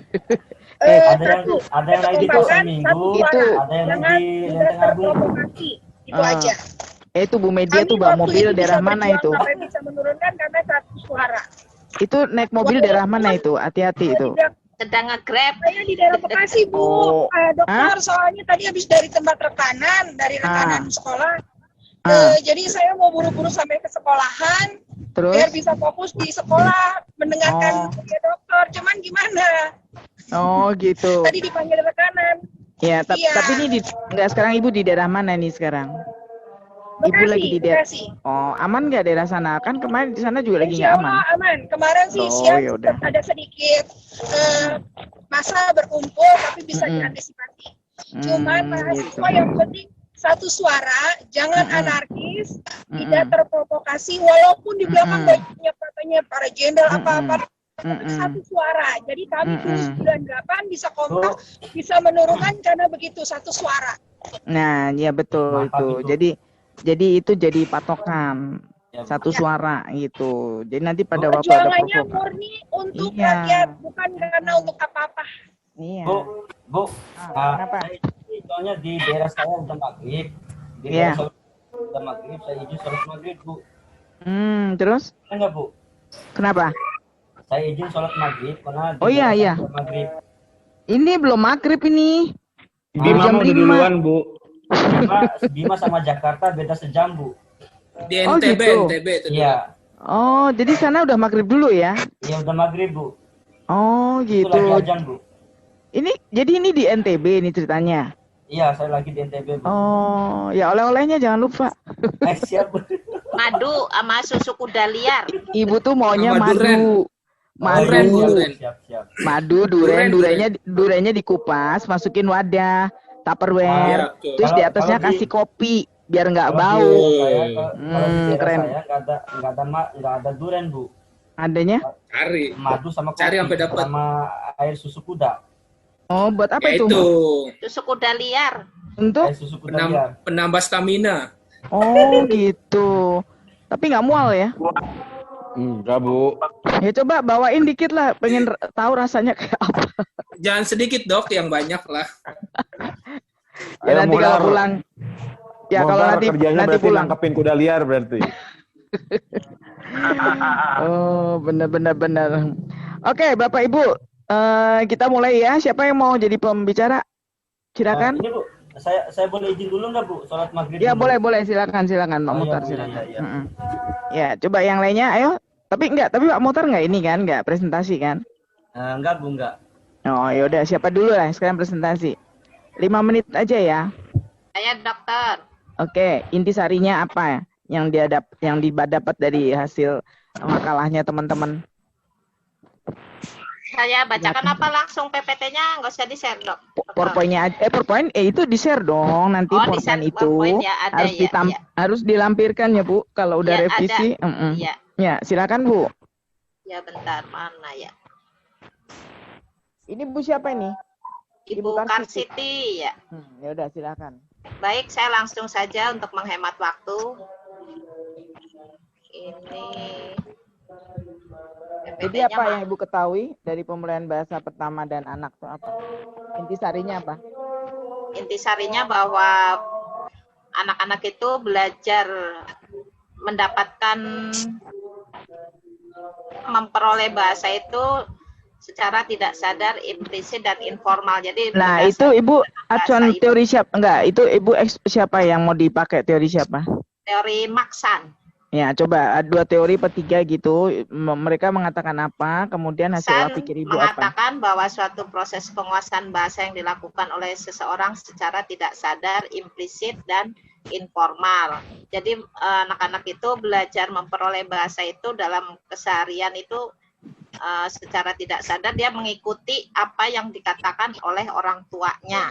Ada yang naik di Pasar Minggu, ada yang naik di Lenteng Agung. Itu aja. Itu Bu Media tuh bawa mobil daerah mana itu? Sampai bisa menurunkan karena satu suara. Itu naik mobil daerah mana itu? Hati-hati itu. Sedang nge-grab. Saya di daerah Bekasi, Bu. Dokter, soalnya tadi habis dari tempat rekanan, sekolah. Jadi saya mau buru-buru sampai ke sekolahan. Terus? Biar bisa fokus di sekolah, mendengarkan kuliah dokter. Cuman gimana? Oh gitu. Tadi dipanggil rekanan. Ya, tapi ini enggak, sekarang Ibu di daerah mana nih sekarang? Ibu lagi di daerah. Oh, aman nggak daerah sana? Kan kemarin di sana juga lagi nggak aman. Aman. Kemarin sih siang ada sedikit masa berkumpul, tapi bisa diantisipasi. Cuman mahasiswa yang penting satu suara, jangan anarkis, tidak terprovokasi, walaupun di belakang banyak katanya para jenderal apa-apa. Satu suara. Jadi kami 98 bisa kompak, bisa menurunkan karena begitu satu suara. Nah, ya betul itu. Jadi itu jadi patokan satu suara gitu. Jadi nanti pada waktu ada perjuangannya murni untuk rakyat, bukan karena untuk apa-apa. Iya. Bu, kenapa? Soalnya di daerah saya udah maghrib. Di daerah saya udah maghrib, saya izin sholat maghrib, Bu. Terus? Enggak, Bu. Kenapa? Saya izin sholat maghrib karena iya. Maghrib. Ini belum maghrib ini. Jam 5 duluan, Bu. Bima sama Jakarta beda sejam, Bu. Di NTB, gitu. NTB itu. Iya. Oh, jadi sana udah maghrib dulu ya? Iya, udah maghrib, Bu. Oh, gitu. Itu lagi ajan, Bu. Jadi ini di NTB ini ceritanya? Iya, saya lagi di NTB, Bu. Oh, ya oleh-olehnya jangan lupa. Siap, Bu. Madu sama susu kuda liar. Ibu tuh maunya Sama madu. Duren. Siap. Madu, durennya dikupas, masukin wadah, Tupperware, terus di atasnya kasih kopi biar nggak bau. Keren. Nggak ada duren, Bu. Adanya? Cari. Madu sama kopi. Cari sampai dapat. Sama air susu kuda. Oh, buat apa itu? Susu kuda liar. Untuk? Air susu kuda liar. Penambah stamina. Oh, gitu. Tapi nggak mual ya? Enggak, Bu. Ya coba bawain dikit lah, pengen tahu rasanya kayak apa. Jangan sedikit, Dok, yang banyak lah. Ya nanti kalau pulang. Ya kalau nanti pulang nangkepin kuda liar berarti. Oh, benar. Oke, Bapak Ibu, kita mulai ya. Siapa yang mau jadi pembicara? Silakan. Ini, Bu, saya boleh izin dulu nggak, Bu? Sholat maghrib. Ya, boleh. Silakan, Pak Muhtar, silakan. Ya, coba yang lainnya, ayo. Tapi Pak Muhtar nggak ini kan, nggak presentasi kan? Enggak, Bu, enggak. Oh, yaudah, siapa dulu lah sekarang presentasi. 5 menit aja ya. Saya dokter. Oke, intisarinya apa yang didapat dari hasil makalahnya teman-teman? Saya bacakan apa langsung PPT-nya, nggak usah di-share, Dok. PowerPoint-nya PowerPoint itu di-share dong nanti PowerPoint itu. Ya, ada, harus dilampirkan ya, Bu, kalau udah revisi. Iya. Ya, silakan, Bu. Ya, bentar, mana ya? Ini Bu siapa ini? Ibu Karsiti ya. Ya udah, silakan. Baik, saya langsung saja untuk menghemat waktu. Ini jadi apa yang Ibu ketahui dari pemulihan bahasa pertama dan anak itu apa? Intisarinya apa? Intisarinya bahwa anak-anak itu belajar mendapatkan memperoleh bahasa itu secara tidak sadar, implisit dan informal. Jadi itu Ibu acuan teori siapa? Enggak, itu Ibu siapa yang mau dipakai teori siapa? Teori Maksan. Ya, coba 2 teori per 3 gitu. Mereka mengatakan apa? Kemudian hasil pikir Ibu apa? Mengatakan bahwa suatu proses penguasaan bahasa yang dilakukan oleh seseorang secara tidak sadar, implisit dan informal. Jadi anak-anak itu belajar memperoleh bahasa itu dalam keseharian itu secara tidak sadar dia mengikuti apa yang dikatakan oleh orang tuanya.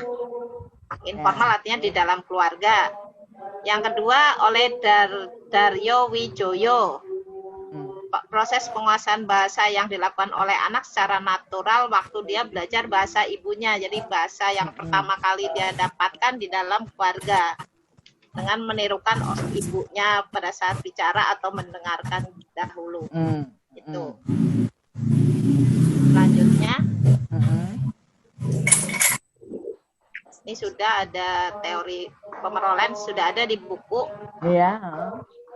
Informal artinya di dalam keluarga. Yang kedua oleh Daryo Wijoyo. proses penguasaan bahasa yang dilakukan oleh anak secara natural waktu dia belajar bahasa ibunya. Jadi bahasa yang pertama kali dia dapatkan di dalam keluarga dengan menirukan ibunya pada saat bicara atau mendengarkan dahulu. Itu. Selanjutnya, ini sudah ada teori pemerolehan, sudah ada di buku. Iya.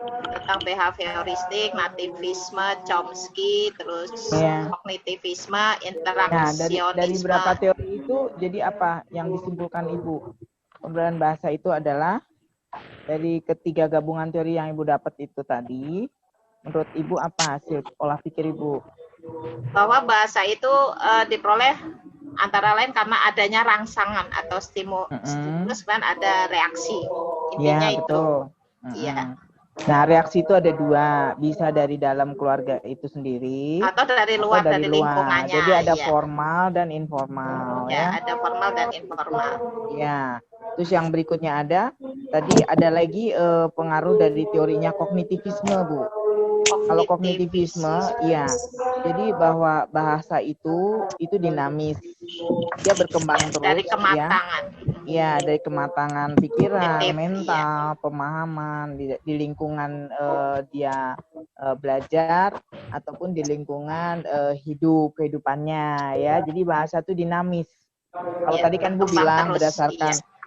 Tentang behavioristik, nativisme, Chomsky, terus kognitivisme, interaksionisme. Nah, dari beberapa teori itu, jadi apa yang disimpulkan Ibu? Pembelajaran bahasa itu adalah dari ketiga gabungan teori yang Ibu dapat itu tadi. Menurut Ibu apa hasil olah pikir Ibu? Bahwa bahasa itu diperoleh antara lain karena adanya rangsangan atau stimulus kan ada reaksi. Intinya itu. Betul. Iya. Nah, reaksi itu ada dua, bisa dari dalam keluarga itu sendiri atau dari luar, dari lingkungannya. Jadi ada formal dan informal ya. Ada formal dan informal. Ya. Terus yang berikutnya tadi ada lagi pengaruh dari teorinya kognitivisme, Bu. Kalau kognitivisme, iya. Jadi bahwa bahasa itu dinamis. Dia berkembang terus dari kematangan. Ya, dari kematangan pikiran, mental, pemahaman di lingkungan dia belajar ataupun di lingkungan kehidupannya ya. Jadi bahasa itu dinamis. Kalau tadi kan Bu bilang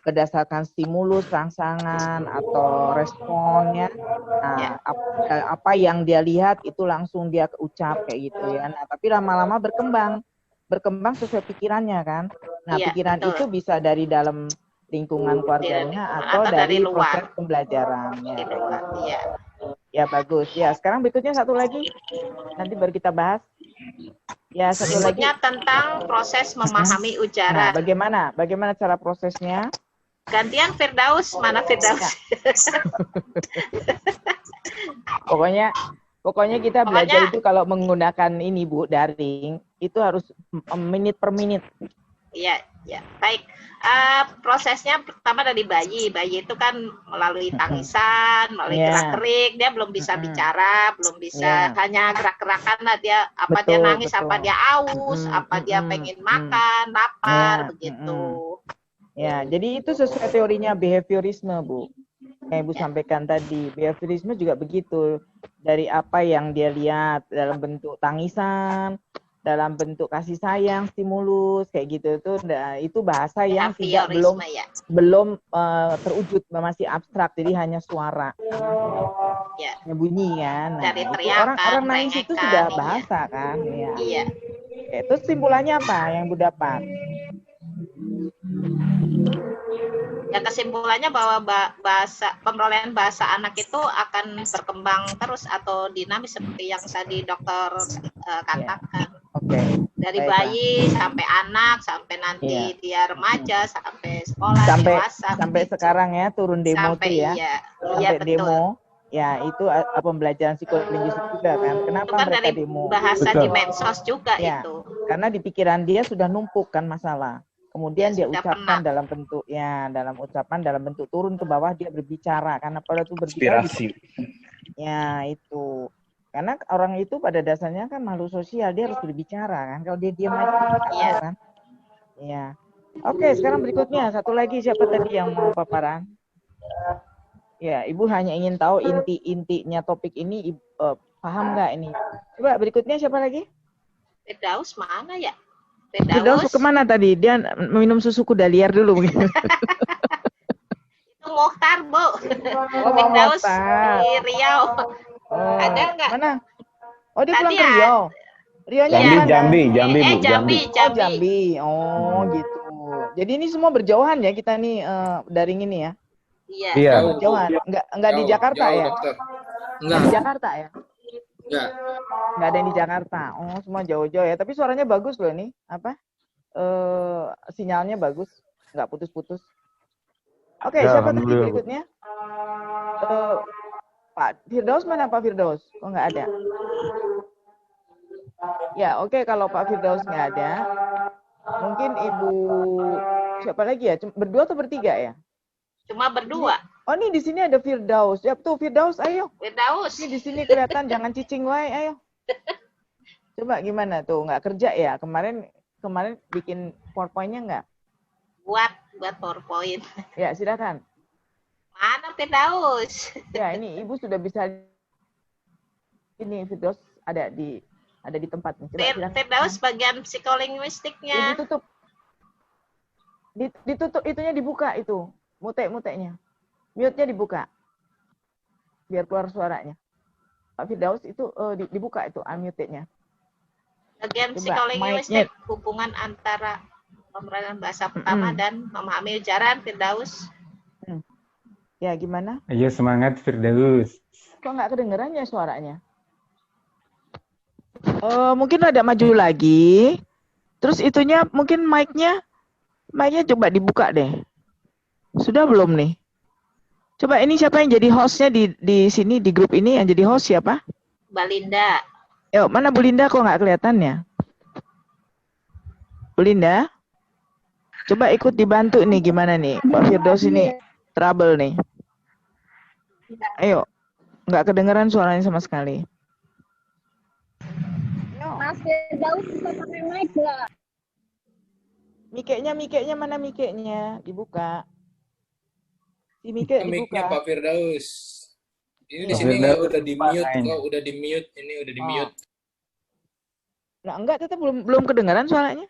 berdasarkan stimulus, rangsangan atau responnya. Nah, apa yang dia lihat itu langsung dia ucap kayak gitu ya. Nah, tapi lama-lama berkembang sesuai pikirannya kan. Nah, pikiran itu bisa dari dalam lingkungan keluarganya atau dari proses pembelajarannya. Ya, bagus. Ya, sekarang berikutnya satu lagi. Nanti baru kita bahas. Ya, satu lagi. Tentang proses memahami ujaran. Nah, bagaimana cara prosesnya? Gantian Firdaus, mana Firdaus? Pokoknya kita belajar itu kalau menggunakan ini Bu, daring, itu harus menit per menit. Iya, baik. Prosesnya pertama dari bayi. Bayi itu kan melalui tangisan, melalui gerak-gerik, dia belum bisa bicara, belum bisa hanya gerak-gerakan lah dia dia nangis, apa dia aus, apa dia pengen makan, lapar, begitu. Ya, jadi itu sesuai teorinya behaviorisme, Bu. Yang Ibu sampaikan tadi, behaviorisme juga begitu. Dari apa yang dia lihat dalam bentuk tangisan, dalam bentuk kasih sayang, stimulus kayak gitu itu bahasa yang belum terwujud, masih abstrak, jadi hanya suara. Bunyi kan. Dari teriakan, orang nangis itu sudah bahasa kan. Iya. Terus simpulannya apa yang Bu dapat? Ya, kesimpulannya bahwa pemerolehan bahasa anak itu akan berkembang terus atau dinamis seperti yang tadi dokter katakan. Dari bayi sampai anak, sampai nanti dia remaja, sampai sekolah, dewasa. Sampai sekarang ya, turun demo sampai, tuh ya. Sampai demo. Ya, itu pembelajaran psikologis juga kan. Kenapa kan mereka dari demo? Bahasa di medsos juga itu. Karena di pikiran dia sudah numpuk kan masalah. Kemudian dia ucapkan dalam bentuk turun ke bawah, dia berbicara. Karena pada itu berbicara ya itu. Karena orang itu pada dasarnya kan makhluk sosial, dia harus berbicara kan. Kalau dia diam aja kan. Ya. Oke, sekarang berikutnya satu lagi, siapa tadi yang mau paparan? Ya, Ibu hanya ingin tahu intinya topik ini, paham nggak ini? Coba berikutnya siapa lagi? Firdaus mana ya? Firdaus kemana tadi? Dia minum susu kuda liar dulu mungkin. Itu Mokhtar, Bu. Firdaus di Riau. Ada nggak? Mana? Oh, dia pulang ke Riau. Rionya mana? Jambi, Bu. Jambi. Oh, gitu. Jadi ini semua berjauhan ya kita nih daring ini ya? Iya. Berjauhan. Enggak di Jakarta ya? Enggak. Di Jakarta ya? Nggak ada yang di Jakarta. Oh, semua jauh-jauh ya. Tapi suaranya bagus loh nih. Sinyalnya bagus. Nggak putus-putus. Oke, siapa tadi berikutnya? Pak Firdaus mana Pak Firdaus? Oh, nggak ada. Ya, oke. Kalau Pak Firdaus nggak ada, mungkin Ibu siapa lagi ya? Berdua atau bertiga ya? Cuma berdua. Oh, nih di sini ada Firdaus. Ya tuh Firdaus, ayo. Firdaus. Ini di sini kelihatan, jangan cicing wae, ayo. Coba gimana tuh? Nggak kerja ya? Kemarin bikin PowerPoint-nya nggak? Buat PowerPoint. Ya, silakan. Mana Firdaus? Ya, ini Ibu sudah bisa. Ini Firdaus ada di tempatnya. Coba silakan. Firdaus bagian psikolinguistiknya. Ditutup. Ditutup, itunya dibuka itu. Mute-mutenya. Mute-nya dibuka. Biar keluar suaranya. Pak Firdaus itu dibuka itu unmute-nya. Bagian psikolinguistik, hubungan antara pembelajaran bahasa pertama dan memahami ujaran, Firdaus. Ya, gimana? Ayo semangat Firdaus. Kok nggak kedengeran ya suaranya? Mungkin ada maju lagi. Terus itunya mungkin mic-nya coba dibuka deh. Sudah belum nih? Coba ini siapa yang jadi hostnya di sini di grup ini, yang jadi host siapa? Balinda. Yuk, mana Bu Linda kok nggak kelihatannya? Bu Linda? Coba ikut dibantu nih gimana nih? Pak Firdaus ini trouble nih. Ayo. Nggak kedengeran suaranya sama sekali. Mas Firdaus bisa pakai mic nggak? Miknya mana miknya? Dibuka. Si Mike Mic-nya dibuka. Pak Firdaus. Ini di sini udah di mute kok, udah di mute. Ini udah di mute. Nah, enggak, tetap belum kedengaran suaranya.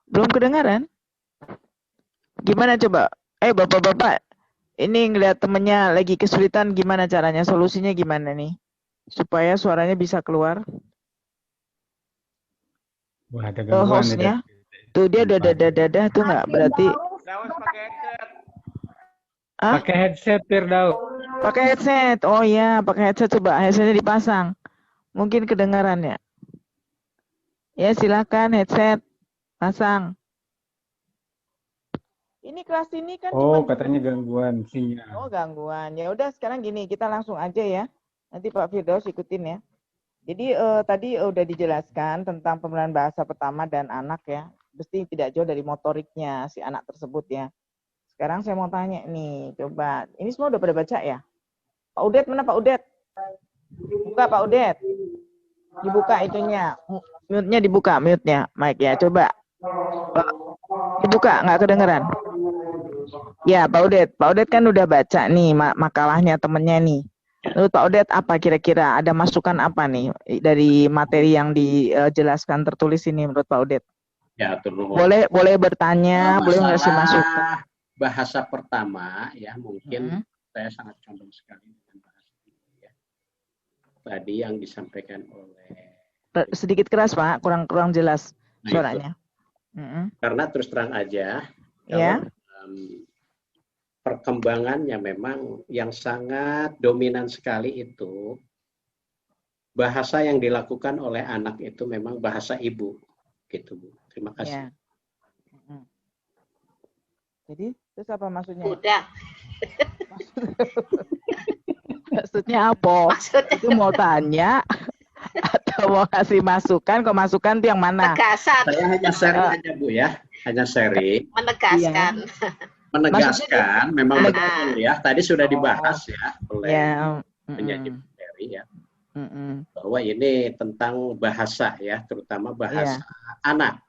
Belum kedengaran. Gimana coba? Bapak-bapak, ini ngeliat temennya lagi kesulitan, gimana caranya? Solusinya gimana nih? Supaya suaranya bisa keluar. Wah, ada gangguan Hostnya. Tuh dia dadah tuh nggak berarti. Pakai headset Firdaus. Pakai headset. Oh iya, pakai headset, coba headsetnya dipasang. Mungkin kedengaran ya. Ya, silakan headset pasang. Ini kelas ini kan katanya gangguan sinyal. Oh, gangguan. Ya udah sekarang gini, kita langsung aja ya. Nanti Pak Firdaus ikutin ya. Jadi tadi udah dijelaskan tentang pemilihan bahasa pertama dan anak ya. Mesti tidak jauh dari motoriknya si anak tersebut ya. Sekarang saya mau tanya nih, coba. Ini semua udah pada baca ya? Pak Udet, mana Pak Udet? Buka Pak Udet. Dibuka itunya. Mute-nya dibuka, mute-nya. Mic ya, coba. Dibuka, nggak kedengeran? Ya, Pak Udet. Pak Udet kan udah baca nih makalahnya temennya nih. Menurut Pak Udet apa kira-kira? Ada masukan apa nih dari materi yang dijelaskan tertulis ini menurut Pak Udet? Ya, turun. Boleh bertanya, boleh ngasih masukan. Bahasa pertama ya mungkin saya sangat condong sekali dengan bahasa ini ya. Tadi yang disampaikan oleh sedikit keras Pak, kurang jelas suaranya. Karena terus terang aja, ya. Perkembangannya memang yang sangat dominan sekali itu bahasa yang dilakukan oleh anak itu memang bahasa ibu, gitu Bu. Terima kasih. Ya. Jadi terus apa maksudnya? Udah. Maksudnya apa? Itu mau tanya atau mau kasih masukan? Kok masukan itu yang mana? Penegasan. Saya hanya sharing aja Bu ya, hanya sharing. Menegaskan. Menegaskan, memang betul ya. Tadi sudah dibahas ya oleh penyaji materi ya, bahwa ini tentang bahasa ya, terutama bahasa anak.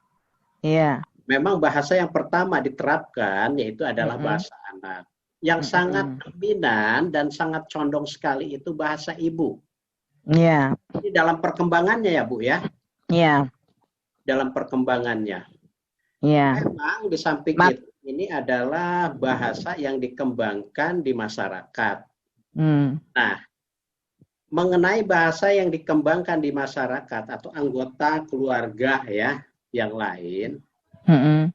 Iya. Memang bahasa yang pertama diterapkan yaitu adalah bahasa anak. Yang sangat dominan dan sangat condong sekali itu bahasa ibu. Iya. Ini dalam perkembangannya ya Bu ya. Iya. Dalam perkembangannya. Iya. Memang di samping itu ini adalah bahasa yang dikembangkan di masyarakat. Nah, mengenai bahasa yang dikembangkan di masyarakat atau anggota keluarga ya yang lain,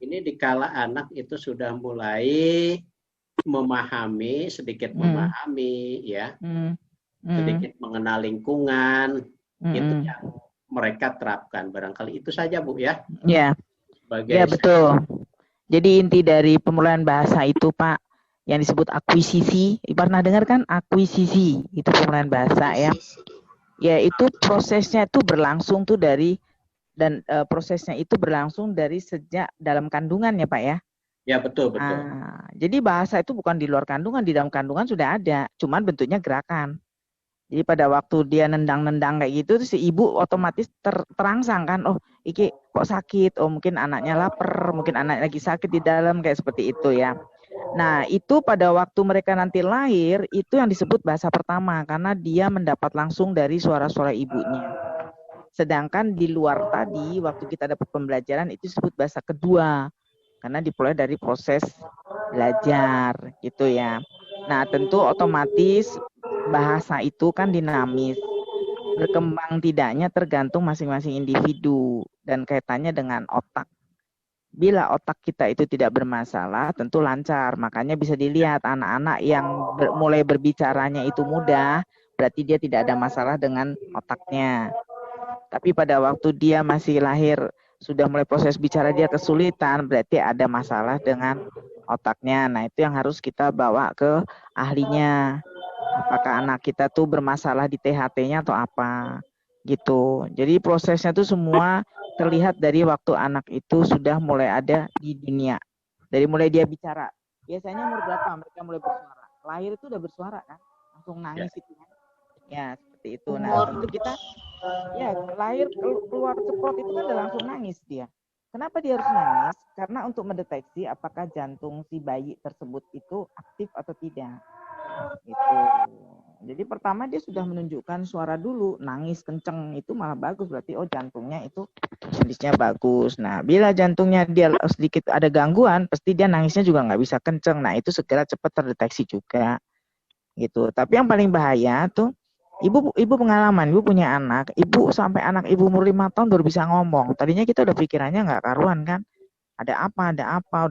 ini dikala anak itu sudah mulai memahami, sedikit memahami ya, sedikit mengenal lingkungan, itu yang mereka terapkan. Barangkali itu saja Bu ya. Iya. Ya betul. Jadi inti dari pemulihan bahasa itu Pak, yang disebut akuisisi, pernah dengar kan akuisisi, itu pemulihan bahasa ya. Ya itu prosesnya itu berlangsung tuh dari, dan prosesnya itu berlangsung dari sejak dalam kandungan ya Pak ya. Ya, betul, betul. Jadi bahasa itu bukan di luar kandungan, di dalam kandungan sudah ada, cuman bentuknya gerakan. Jadi pada waktu dia nendang-nendang kayak gitu, si ibu otomatis terangsang kan, oh iki kok sakit, oh mungkin anaknya lapar, mungkin anak lagi sakit di dalam, kayak seperti itu ya. Nah itu pada waktu mereka nanti lahir, itu yang disebut bahasa pertama, karena dia mendapat langsung dari suara-suara ibunya. Sedangkan di luar tadi, waktu kita dapat pembelajaran, itu disebut bahasa kedua, karena dimulai dari proses belajar gitu ya. Nah tentu otomatis bahasa itu kan dinamis, berkembang tidaknya tergantung masing-masing individu dan kaitannya dengan otak. Bila otak kita itu tidak bermasalah, tentu lancar. Makanya bisa dilihat anak-anak yang mulai berbicaranya itu mudah, berarti dia tidak ada masalah dengan otaknya. Tapi pada waktu dia masih lahir, sudah mulai proses bicara dia kesulitan, berarti ada masalah dengan otaknya. Nah itu yang harus kita bawa ke ahlinya. Apakah anak kita tuh bermasalah di THT-nya atau apa gitu. Jadi prosesnya tuh semua terlihat dari waktu anak itu sudah mulai ada di dunia. Dari mulai dia bicara. Biasanya umur berapa mereka mulai bersuara? Lahir itu udah bersuara kan? Langsung nangis itu kan? Ya seperti itu. Nah tentu kita ya lahir keluar ceprot itu kan udah langsung nangis dia. Kenapa dia harus nangis? Karena untuk mendeteksi apakah jantung si bayi tersebut itu aktif atau tidak. Gitu. Jadi pertama dia sudah menunjukkan suara dulu, nangis kenceng itu malah bagus, berarti oh jantungnya itu kondisinya bagus. Nah bila jantungnya dia sedikit ada gangguan, pasti dia nangisnya juga nggak bisa kenceng. Nah itu segera cepat terdeteksi juga, gitu. Tapi yang paling bahaya tuh ibu pengalaman, ibu punya anak, ibu sampai anak ibu umur 5 tahun baru bisa ngomong. Tadinya kita udah pikirannya nggak karuan kan, ada apa,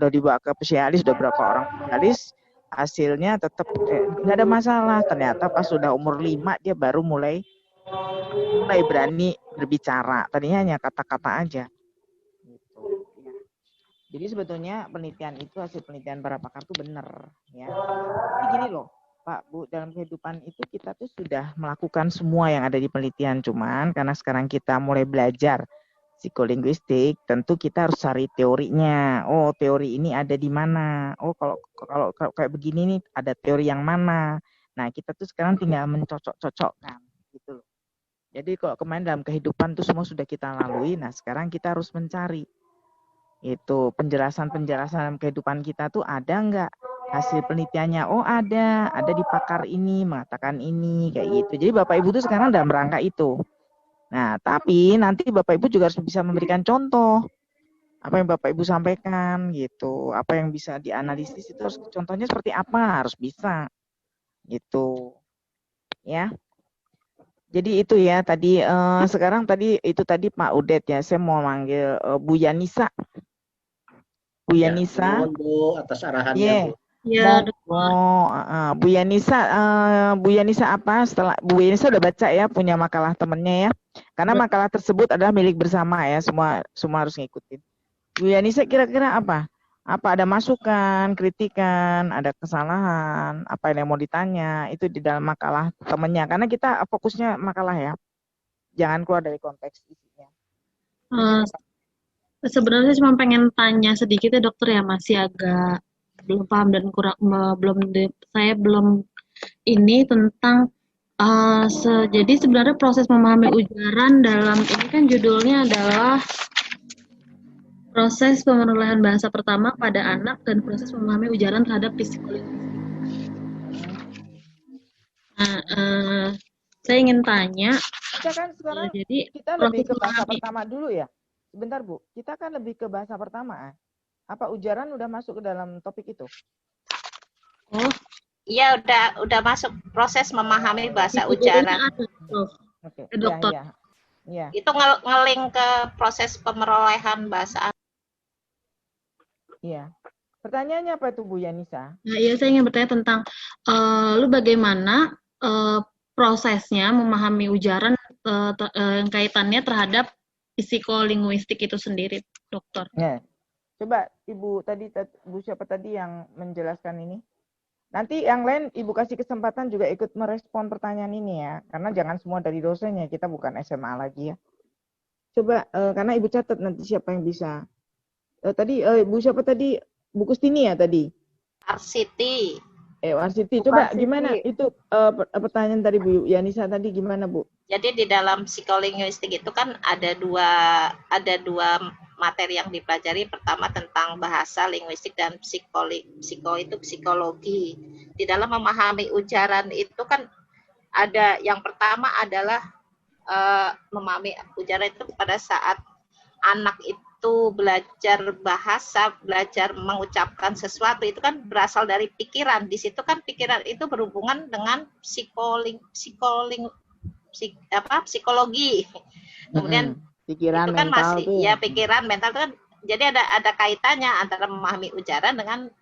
udah dibawa ke spesialis, udah berapa orang spesialis. Hasilnya tetap nggak ada masalah. Ternyata pas sudah umur 5 dia baru mulai berani berbicara. Tadinya hanya kata-kata aja. Gitu. Ya. Jadi sebetulnya penelitian itu, hasil penelitian para pakar itu benar. Ya. Tapi gini loh, Pak, Bu, dalam kehidupan itu kita tuh sudah melakukan semua yang ada di penelitian. Cuman karena sekarang kita mulai belajar psikolinguistik, tentu kita harus cari teorinya. Oh, teori ini ada di mana? Oh, kalau kayak begini nih ada teori yang mana? Nah, kita tuh sekarang tinggal mencocok-cocokkan gitu loh. Jadi kalau kemarin dalam kehidupan tuh semua sudah kita lalui, nah sekarang kita harus mencari itu penjelasan-penjelasan dalam kehidupan kita tuh ada nggak hasil penelitiannya? Oh, ada di pakar ini mengatakan ini kayak gitu. Jadi Bapak Ibu tuh sekarang dalam rangka itu. Nah, tapi nanti Bapak Ibu juga harus bisa memberikan contoh. Apa yang Bapak Ibu sampaikan gitu. Apa yang bisa dianalisis itu harus contohnya seperti apa, harus bisa. Gitu. Ya. Jadi itu ya tadi sekarang tadi itu tadi Pak Udet ya. Saya mau manggil Bu Yanisa. Bu Yanisa. Bu atas arahannya, yeah. Bu. Ya, Bu Yanisa apa? Setelah Bu Yanisa udah baca ya, punya makalah temennya ya. Karena makalah tersebut adalah milik bersama ya, semua harus ngikutin. Bu Yanisa kira-kira apa? Apa ada masukan, kritikan, ada kesalahan, apa yang mau ditanya, itu di dalam makalah temennya. Karena kita fokusnya makalah ya. Jangan keluar dari konteks isinya. Sebenarnya cuma pengen tanya sedikit ya dokter ya, masih agak belum paham dan saya belum ini tentang jadi sebenarnya proses memahami ujaran dalam ini kan judulnya adalah proses pemerolehan bahasa pertama pada anak dan proses memahami ujaran terhadap psikolinguistik. Nah, saya ingin tanya. Kita kan sekarang jadi kita lebih ke bahasa pertama dulu ya. Sebentar Bu, kita kan lebih ke bahasa pertama. Apa ujaran udah masuk ke dalam topik itu? Oh, iya udah masuk proses memahami bahasa ujaran. Oke, dokter. Ya. Itu ngeling ke proses pemerolehan bahasa. Iya. Pertanyaannya apa itu Bu Yanisa? Nah, iya saya ingin bertanya tentang lu bagaimana prosesnya memahami ujaran yang kaitannya terhadap psikolinguistik itu sendiri, dokter. Ya. Coba Ibu tadi, Bu siapa tadi yang menjelaskan ini? Nanti yang lain Ibu kasih kesempatan juga ikut merespon pertanyaan ini ya. Karena jangan semua dari dosennya, kita bukan SMA lagi ya. Coba, karena Ibu catat nanti siapa yang bisa. Tadi, Bu siapa tadi? Bu Kustini ya tadi? Arsiti. Arsiti. Coba gimana itu pertanyaan tadi Bu Yanisa tadi gimana Bu? Jadi di dalam psikolinguistik itu kan ada dua materi yang dipelajari. Pertama tentang bahasa, linguistik, dan psikologi. Di dalam memahami ujaran itu kan ada yang pertama adalah memahami ujaran itu pada saat anak itu belajar bahasa, belajar mengucapkan sesuatu itu kan berasal dari pikiran. Di situ kan pikiran itu berhubungan dengan psikologi. Kemudian pikiran itu kan mental masih tuh. ya pikiran mental itu kan jadi ada kaitannya antara memahami ujaran dengan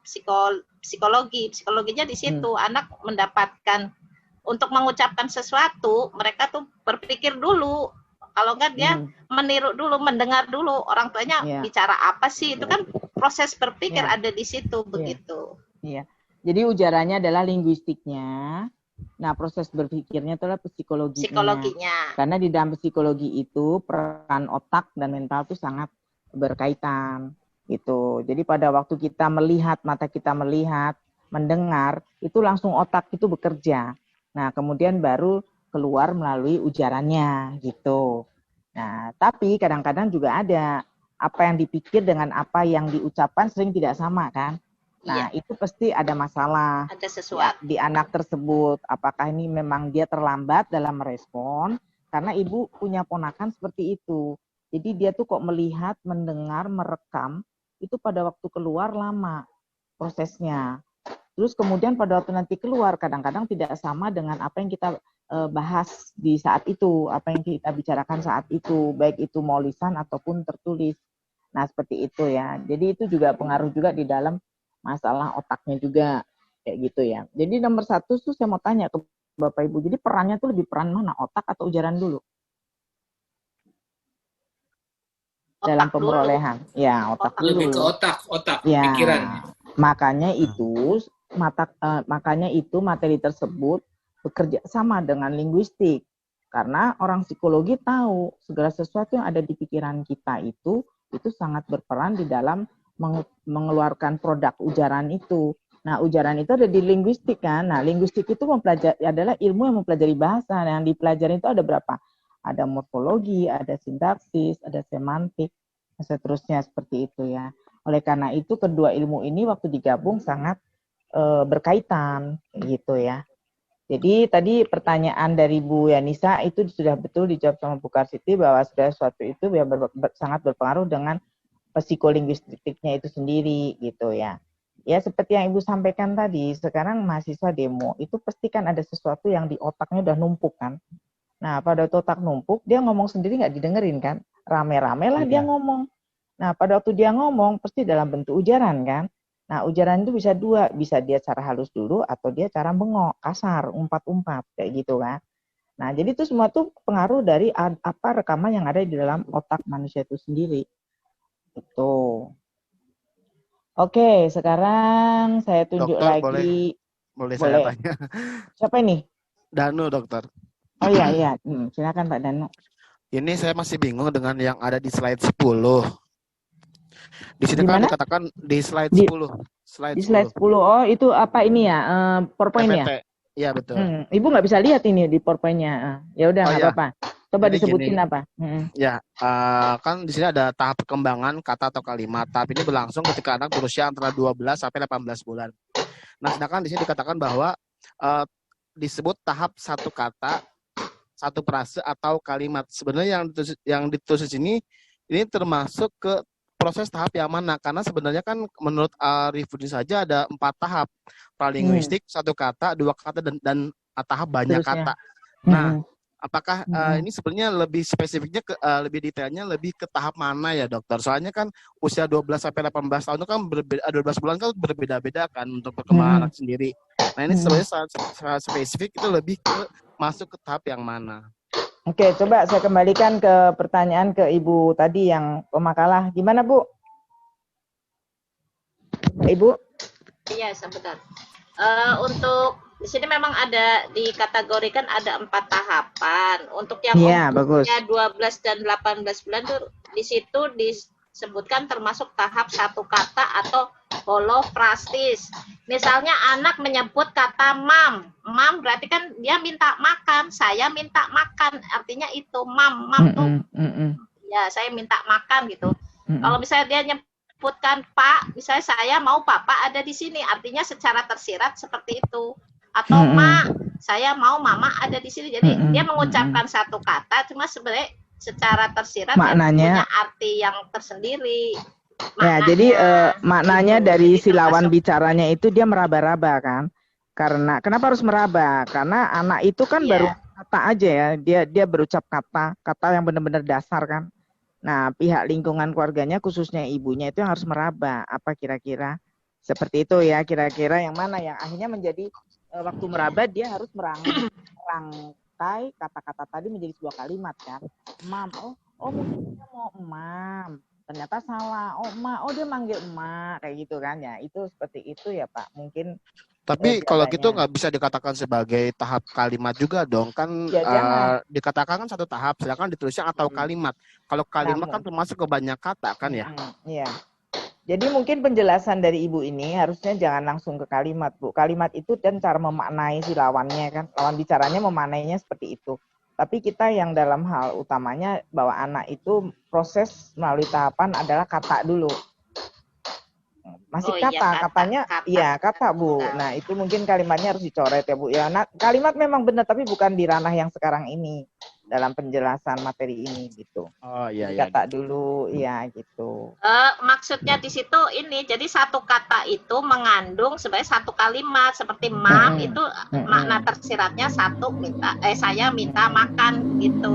psikologi. Psikologinya di situ anak mendapatkan untuk mengucapkan sesuatu, mereka tuh berpikir dulu. Kalau enggak dia meniru dulu, mendengar dulu orang tuanya bicara apa sih, itu kan proses berpikir ada di situ begitu. Iya. Jadi ujarannya adalah linguistiknya. Nah, proses berpikirnya itulah psikologinya. Psikologinya. Karena di dalam psikologi itu peran otak dan mental itu sangat berkaitan gitu. Jadi pada waktu kita melihat, mata kita melihat, mendengar, itu langsung otak itu bekerja. Nah, kemudian baru keluar melalui ujarannya gitu. Nah, tapi kadang-kadang juga ada apa yang dipikir dengan apa yang diucapkan sering tidak sama kan. Nah, itu pasti ada masalah. Ada sesuatu di anak tersebut. Apakah ini memang dia terlambat dalam merespon? Karena ibu punya ponakan seperti itu. Jadi dia tuh kok melihat, mendengar, merekam, itu pada waktu keluar lama prosesnya. Terus kemudian pada waktu nanti keluar, kadang-kadang tidak sama dengan apa yang kita bahas di saat itu, apa yang kita bicarakan saat itu, baik itu mau lisan ataupun tertulis. Nah, seperti itu ya. Jadi itu juga pengaruh juga di dalam masalah otaknya juga, kayak gitu ya. Jadi nomor 1 tuh saya mau tanya ke Bapak Ibu, jadi perannya tuh lebih peran mana, otak atau ujaran dulu? Dalam pemerolehan. Ya, otak dulu. Lebih ke otak, ya, pikiran. Makanya itu materi tersebut bekerja sama dengan linguistik. Karena orang psikologi tahu segala sesuatu yang ada di pikiran kita itu sangat berperan di dalam mengeluarkan produk ujaran itu. Nah, ujaran itu ada di linguistik kan. Nah, linguistik itu adalah ilmu yang mempelajari bahasa. Nah, yang dipelajari itu ada berapa? Ada morfologi, ada sintaksis, ada semantik, dan seterusnya seperti itu ya. Oleh karena itu kedua ilmu ini waktu digabung sangat berkaitan gitu ya. Jadi tadi pertanyaan dari Bu Yanisa itu sudah betul dijawab sama Bu Karsiti bahwa sudah sesuatu itu sangat berpengaruh dengan psikolinguistiknya itu sendiri gitu ya. Ya seperti yang Ibu sampaikan tadi, sekarang mahasiswa demo itu pasti kan ada sesuatu yang di otaknya udah numpuk kan. Nah pada waktu otak numpuk dia ngomong sendiri nggak didengerin kan, rame-rame lah dia ngomong. Nah pada waktu dia ngomong pasti dalam bentuk ujaran kan. Nah, ujaran itu bisa dua, bisa dia cara halus dulu atau dia cara bengok, kasar, umpat-umpat kayak gitu kan. Nah, jadi itu semua tuh pengaruh dari apa rekaman yang ada di dalam otak manusia itu sendiri. Itu. Oke, sekarang saya tunjuk dokter, lagi. Boleh saya tanya. Siapa ini? Danu, dokter. Oh iya. Silakan Pak Danu. Ini saya masih bingung dengan yang ada di slide 10. Di sini kan dikatakan di slide 10. Di slide 10. Oh, itu apa ini ya? PowerPoint ya? Iya, betul. Ibu nggak bisa lihat ini di PowerPoint-nya. Ya udah, nggak apa-apa. Coba jadi disebutin gini, apa? Ya, kan di sini ada tahap perkembangan kata atau kalimat. Tahap ini berlangsung ketika anak berusia antara 12 sampai 18 bulan. Nah, sedangkan di sini dikatakan bahwa disebut tahap satu kata, satu frase atau kalimat. Sebenarnya yang ditulis ini termasuk ke proses tahap yang mana? Karena sebenarnya kan menurut Rifudin saja ada 4 tahap. Pralinguistik, satu kata, 2 kata, dan tahap banyak kata. Nah, apakah ini sebenarnya lebih spesifiknya, lebih detailnya, lebih ke tahap mana ya dokter? Soalnya kan usia 12 sampai 18 tahun itu kan 12 bulan kan berbeda-beda kan untuk perkembangan anak sendiri. Nah ini sebenarnya sangat spesifik, itu lebih ke masuk ke tahap yang mana? Oke, coba saya kembalikan ke pertanyaan ke Ibu tadi yang pemakalah. Gimana, Bu? Ibu? Iya, sebentar. Untuk di sini memang ada dikategorikan ada 4 tahapan. Untuk yang umurnya 12 dan 18 bulan tuh di situ sebutkan termasuk tahap satu kata atau holoprastis. Misalnya anak menyebut kata mam berarti kan dia minta makan, saya minta makan, artinya itu mam tuh ya saya minta makan gitu. Kalau misalnya dia nyebutkan pak, misalnya saya mau papa ada di sini, artinya secara tersirat seperti itu. Atau mak, saya mau mama ada di sini. Jadi dia mengucapkan satu kata, cuma sebenarnya secara tersirat maknanya punya arti yang tersendiri. Ya, jadi maknanya dari si lawan bicaranya itu dia meraba-raba kan? Karena kenapa harus meraba? Karena anak itu kan baru kata aja ya, dia berucap kata yang benar-benar dasar kan. Nah, pihak lingkungan keluarganya khususnya ibunya itu yang harus meraba. Apa kira-kira seperti itu ya? Kira-kira yang mana yang akhirnya menjadi waktu meraba dia harus merangkai kata-kata tadi menjadi sebuah kalimat kan. Mam, mungkin dia mau mam. Ternyata salah, dia manggil emak kayak gitu kan ya. Itu seperti itu ya Pak. Mungkin tapi kalau gitu nggak bisa dikatakan sebagai tahap kalimat juga dong kan dikatakan kan satu tahap, sedangkan ditulisnya atau kalimat. Kalau kalimat kan termasuk ke banyak kata kan ya. Iya. Jadi mungkin penjelasan dari ibu ini harusnya jangan langsung ke kalimat Bu. Kalimat itu dan cara memaknai si lawannya kan. Lawan bicaranya memaknainya seperti itu. Tapi kita yang dalam hal utamanya bahwa anak itu proses melalui tahapan adalah kata dulu. Masih katanya kata Bu. Nah itu mungkin kalimatnya harus dicoret ya Bu. Ya, kalimat memang benar tapi bukan di ranah yang sekarang ini dalam penjelasan materi ini gitu. Oh iya. Kata dulu ya gitu. Maksudnya di situ ini jadi satu kata itu mengandung sebagai satu kalimat seperti mam itu makna tersiratnya satu saya minta makan gitu.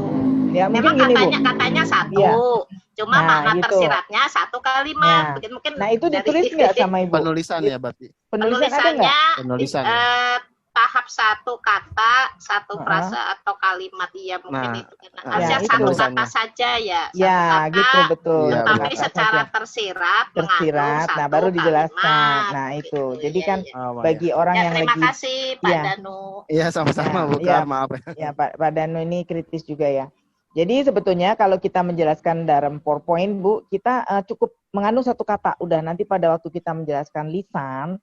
Ya, memang katanya satu. Ya. Cuma makna gitu. Tersiratnya satu kalimat. Mungkin itu ditulis nggak sama Ibu? Penulisan ya berarti. Penulisannya Penulisan. Tahap satu kata, satu frasa atau kalimat ya mungkin itu. Harusnya satu kata saja ya. Ya, gitu betul. Tapi secara tersirat. Nah, baru dijelaskan. Kalimat, nah, itu. Gitu. Jadi kan bagi orang yang terima lagi kasih Pak Danu. Iya, sama-sama Bu. Maaf. Ya, Pak Danu ini kritis juga ya. Jadi sebetulnya kalau kita menjelaskan dalam PowerPoint Bu, kita cukup mengandung satu kata. Udah nanti pada waktu kita menjelaskan lisan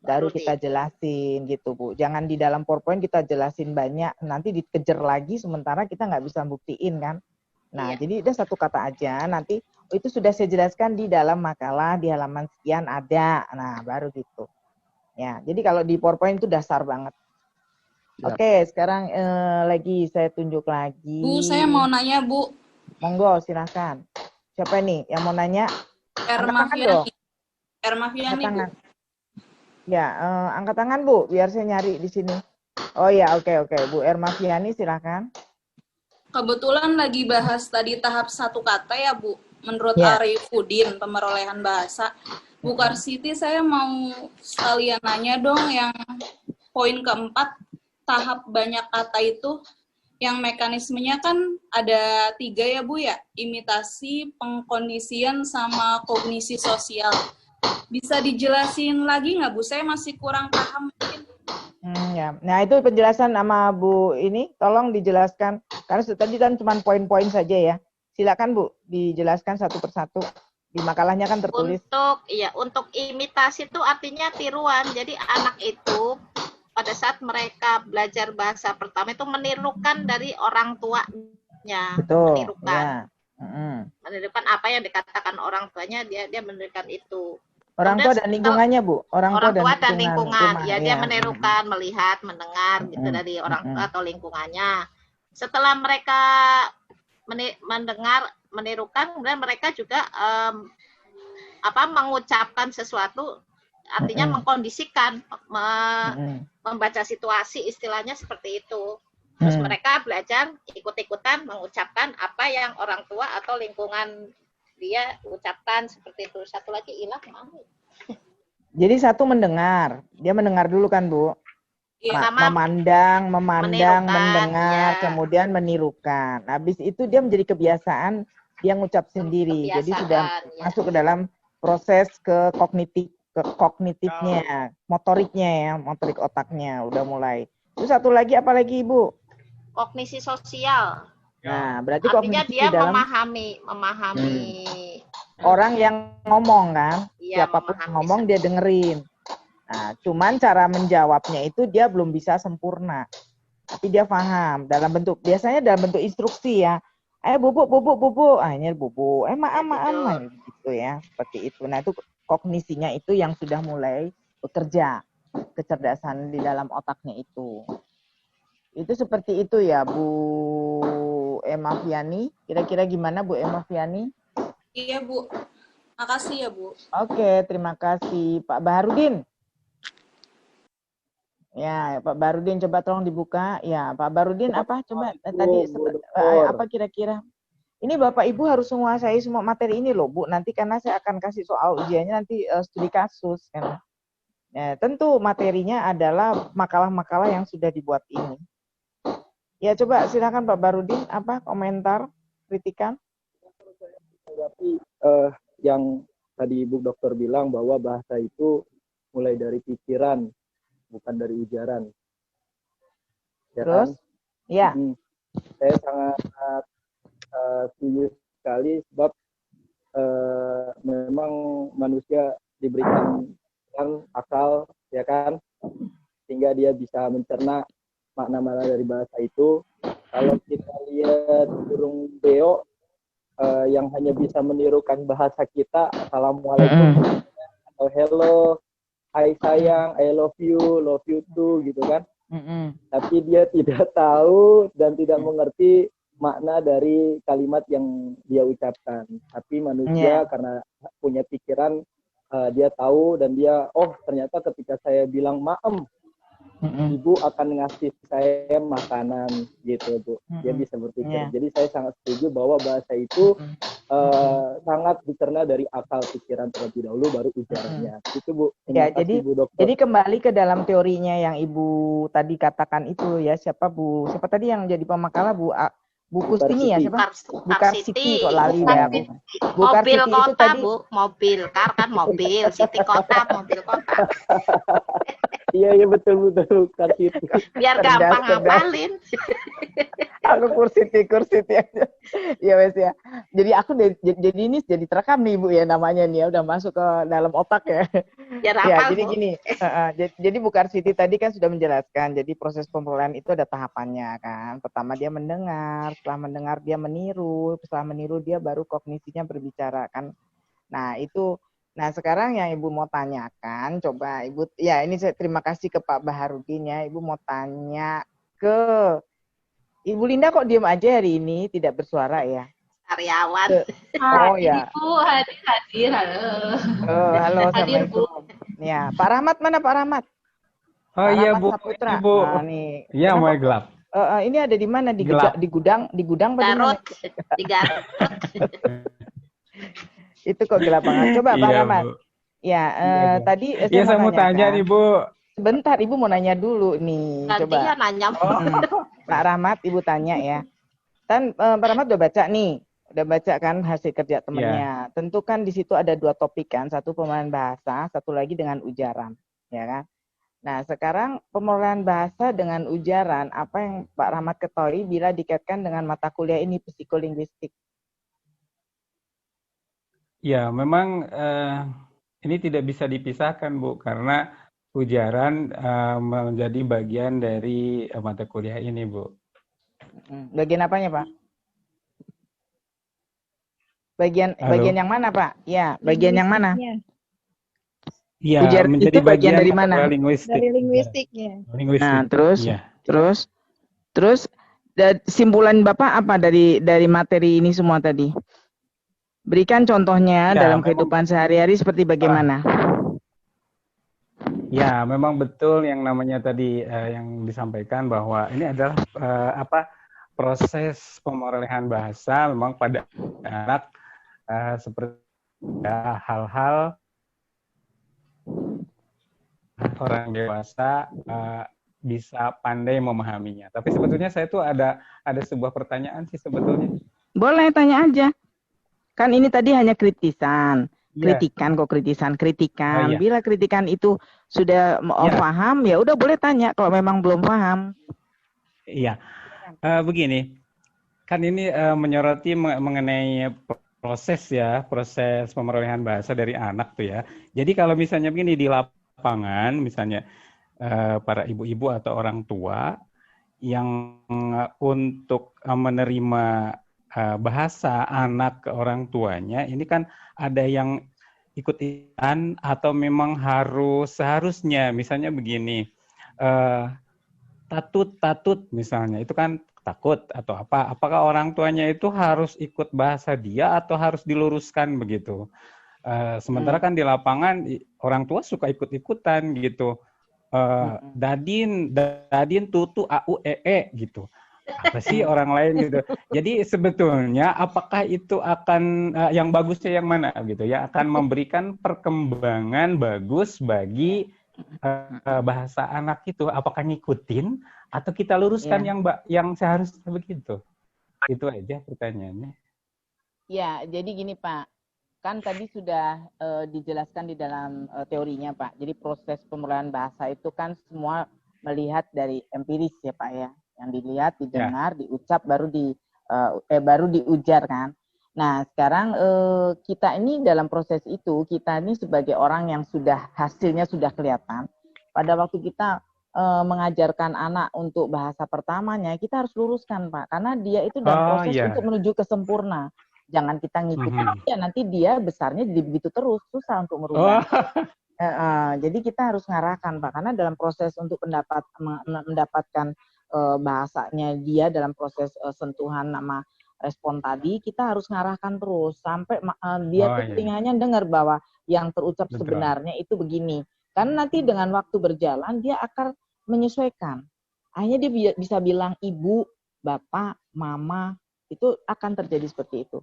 baru kita jelasin gitu Bu. Jangan di dalam PowerPoint kita jelasin banyak, nanti dikejar lagi sementara kita nggak bisa buktiin kan. Nah, jadi udah satu kata aja, nanti itu sudah saya jelaskan di dalam makalah di halaman sekian ada. Nah, baru gitu. Ya, jadi kalau di PowerPoint itu dasar banget. Oke, sekarang lagi saya tunjuk lagi. Bu, saya mau nanya Bu. Monggo, silahkan. Siapa nih yang mau nanya? Ermafiani Bu. Ya, angkat tangan Bu, biar saya nyari di sini. Oh ya, oke. Bu Ermafiani, silakan. Kebetulan lagi bahas tadi tahap satu kata ya Bu. Menurut Arifudin, pemerolehan bahasa. Bu Karsiti, saya mau sekalian nanya dong yang poin keempat, tahap banyak kata itu, yang mekanismenya kan ada 3 ya Bu ya. Imitasi, pengkondisian, sama kognisi sosial. Bisa dijelasin lagi nggak Bu? Saya masih kurang paham mungkin. Ya. Nah itu penjelasan sama Bu ini, tolong dijelaskan. Karena tadi kan cuma poin-poin saja ya. Silakan Bu, dijelaskan satu persatu. Di makalahnya kan tertulis. Untuk imitasi itu artinya tiruan. Jadi anak itu pada saat mereka belajar bahasa pertama itu menirukan dari orang tuanya. Betul. Menirukan. Menirukan apa yang dikatakan orang tuanya, dia menirukan itu. Orang tua dan lingkungannya Bu. Orang tua dan lingkungan. Ya, dia menirukan, melihat, mendengar gitu dari orang tua atau lingkungannya. Setelah mereka mendengar, menirukan, kemudian mereka juga mengucapkan sesuatu, artinya mengkondisikan, membaca situasi, istilahnya seperti itu. Terus mereka belajar ikut-ikutan mengucapkan apa yang orang tua atau lingkungan dia ucapkan seperti itu. Satu lagi hilang. Jadi satu mendengar, dia mendengar dulu kan Bu? Memandang, mendengar, kemudian menirukan. Habis itu dia menjadi kebiasaan, dia ngucap sendiri. Jadi sudah masuk ke dalam proses ke kognitifnya, motoriknya ya, motorik otaknya udah mulai. Terus satu lagi apa lagi Ibu? Kognisi sosial. Nah, berarti artinya dia dalam... memahami. orang yang ngomong kan, Iya, siapapun memahami ngomong dia dengerin. Nah, cuman cara menjawabnya itu dia belum bisa sempurna, tapi dia paham biasanya dalam bentuk instruksi ya. Bubuk, akhirnya bubuk. Maam, gitu ya, seperti itu. Nah, itu kognisinya itu yang sudah mulai bekerja, kecerdasan di dalam otaknya itu. Itu seperti itu ya, Bu Emma Fiani. Kira-kira gimana, Bu Emma Fiani? Iya, Bu. Makasih ya, Bu. Oke, terima kasih. Pak Baharudin. Ya, Pak Baharudin coba tolong dibuka. Ya, Pak Baharudin apa? Coba tadi apa kira-kira? Ini Bapak Ibu harus menguasai semua materi ini loh, Bu. Nanti karena saya akan kasih soal ujiannya nanti studi kasus kan. Ya, tentu materinya adalah makalah-makalah yang sudah dibuat ini. Ya, coba silakan Pak Baharudin, apa komentar, kritikan? Tapi yang tadi Ibu Dokter bilang bahwa bahasa itu mulai dari pikiran, bukan dari ujaran. Ya. Terus? Kan? Ya. Saya sangat setuju sekali sebab memang manusia diberikan akal, ya kan, sehingga dia bisa mencerna makna-makna dari bahasa itu. Kalau kita lihat burung beo yang hanya bisa menirukan bahasa kita, assalamualaikum atau hello, hai sayang, I love you too, gitu kan. Tapi dia tidak tahu dan tidak mengerti makna dari kalimat yang dia ucapkan. Tapi manusia karena punya pikiran, dia tahu dan dia, oh ternyata ketika saya bilang maem, ibu akan ngasih saya makanan, gitu Bu. Dia bisa berpikir. Jadi saya sangat setuju bahwa bahasa itu sangat dicerna dari akal pikiran terlebih dahulu, baru ujarannya. Itu Bu. Ya, jadi kembali ke dalam teorinya yang Ibu tadi katakan itu ya, siapa tadi yang jadi pemakalah Bu Kustini ya, siapa? Bu Karsiti kok lali ya. Mobil kota, Bu. Mobil, kar kan mobil, Siti kota, mobil kota. Iya betul Karsiti. Biar gampang ngapalin. Aku kursiti aja. Iya wes ya. Jadi aku jadi ini jadi terekam nih Bu ya namanya nih ya, udah masuk ke dalam otak ya. Ya, jadi gini. Jadi Bu Karsiti tadi kan sudah menjelaskan. Jadi proses pemrolehan itu ada tahapannya kan. Pertama dia mendengar, setelah mendengar dia meniru, setelah meniru dia baru kognisinya berbicara kan. Nah, itu sekarang yang Ibu mau tanyakan, coba Ibu, ya ini saya terima kasih ke Pak Baharudin ya, Ibu mau tanya ke Ibu Linda kok diam aja hari ini, tidak bersuara ya? Karyawan. Oh ya. Ibu hadir, halo. Halo, Assalamualaikum. Ya, Pak Rahmat mana Pak Rahmat? Oh iya Bu, Saputra. Ibu. Nah, nih. Iya, mulai gelap. Ini ada di mana? Di gudang bagaimana? Di Garut. Itu kok gelap banget. Coba Pak Rahmat. Ya, tadi saya mau tanya nih Bu. Sebentar, Ibu mau nanya dulu nih. Nanti coba. Ya nanya. Pak Rahmat, Ibu tanya ya. Kan Pak Rahmat udah baca nih. Udah baca kan hasil kerja temennya. Tentu kan di situ ada 2 topik kan. Satu pemrolehan bahasa, satu lagi dengan ujaran. Ya kan? Nah, sekarang pemrolehan bahasa dengan ujaran, apa yang Pak Rahmat ketahui bila dikaitkan dengan mata kuliah ini, psikolinguistik? Ya, memang ini tidak bisa dipisahkan, Bu, karena ujaran menjadi bagian dari mata kuliah ini, Bu. Bagian apanya, Pak? Bagian yang mana, Pak? Ya, bagian yang mana? Iya, menjadi itu bagian dari mana? Linguistik. Dari linguistiknya. Linguistik. Nah, terus simpulan Bapak apa dari materi ini semua tadi? Berikan contohnya dalam kehidupan sehari-hari seperti bagaimana? Ya, memang betul yang namanya tadi yang disampaikan bahwa ini adalah proses pemrolehan bahasa memang pada anak seperti hal-hal orang dewasa bisa pandai memahaminya. Tapi sebetulnya saya tuh ada sebuah pertanyaan sih sebetulnya. Boleh tanya aja. Kan ini tadi hanya kritisan. Kritikan kok kritikan. Oh, iya. Bila kritikan itu sudah paham, ya udah boleh tanya kalau memang belum paham. Iya. Begini. Kan ini menyoroti mengenai proses pemerolehan bahasa dari anak tuh ya. Jadi kalau misalnya begini di lapangan, misalnya para ibu-ibu atau orang tua yang untuk menerima bahasa anak ke orang tuanya, ini kan ada yang ikut-ikutan atau memang seharusnya, misalnya begini, tatut misalnya, itu kan takut atau apa, apakah orang tuanya itu harus ikut bahasa dia atau harus diluruskan begitu? Sementara kan di lapangan orang tua suka ikut-ikutan gitu. Dadin tutu au gitu. Apa sih orang lain gitu. Jadi sebetulnya apakah itu akan yang bagusnya yang mana gitu ya, akan memberikan perkembangan bagus bagi bahasa anak itu, apakah ngikutin atau kita luruskan yang seharusnya begitu? Itu aja pertanyaannya. Ya, jadi gini Pak, kan tadi sudah dijelaskan di dalam teorinya Pak. Jadi proses pemerolehan bahasa itu kan semua melihat dari empiris ya Pak ya. Yang dilihat, didengar, diucap, baru diujar kan. Nah sekarang kita ini dalam proses itu, kita ini sebagai orang yang sudah hasilnya sudah kelihatan. Pada waktu kita mengajarkan anak untuk bahasa pertamanya, kita harus luruskan Pak, karena dia itu dalam proses untuk menuju ke sempurna. Jangan kita ngikutin dia, nanti dia besarnya jadi begitu terus, susah untuk merubah. Jadi kita harus ngarahkan Pak, karena dalam proses untuk mendapatkan bahasanya dia dalam proses sentuhan nama respon tadi, kita harus ngarahkan terus sampai dia tuh telinganya dengar bahwa yang terucap sebenarnya itu begini. Karena nanti dengan waktu berjalan dia akan menyesuaikan. Akhirnya dia bisa bilang ibu, bapak, mama, itu akan terjadi seperti itu.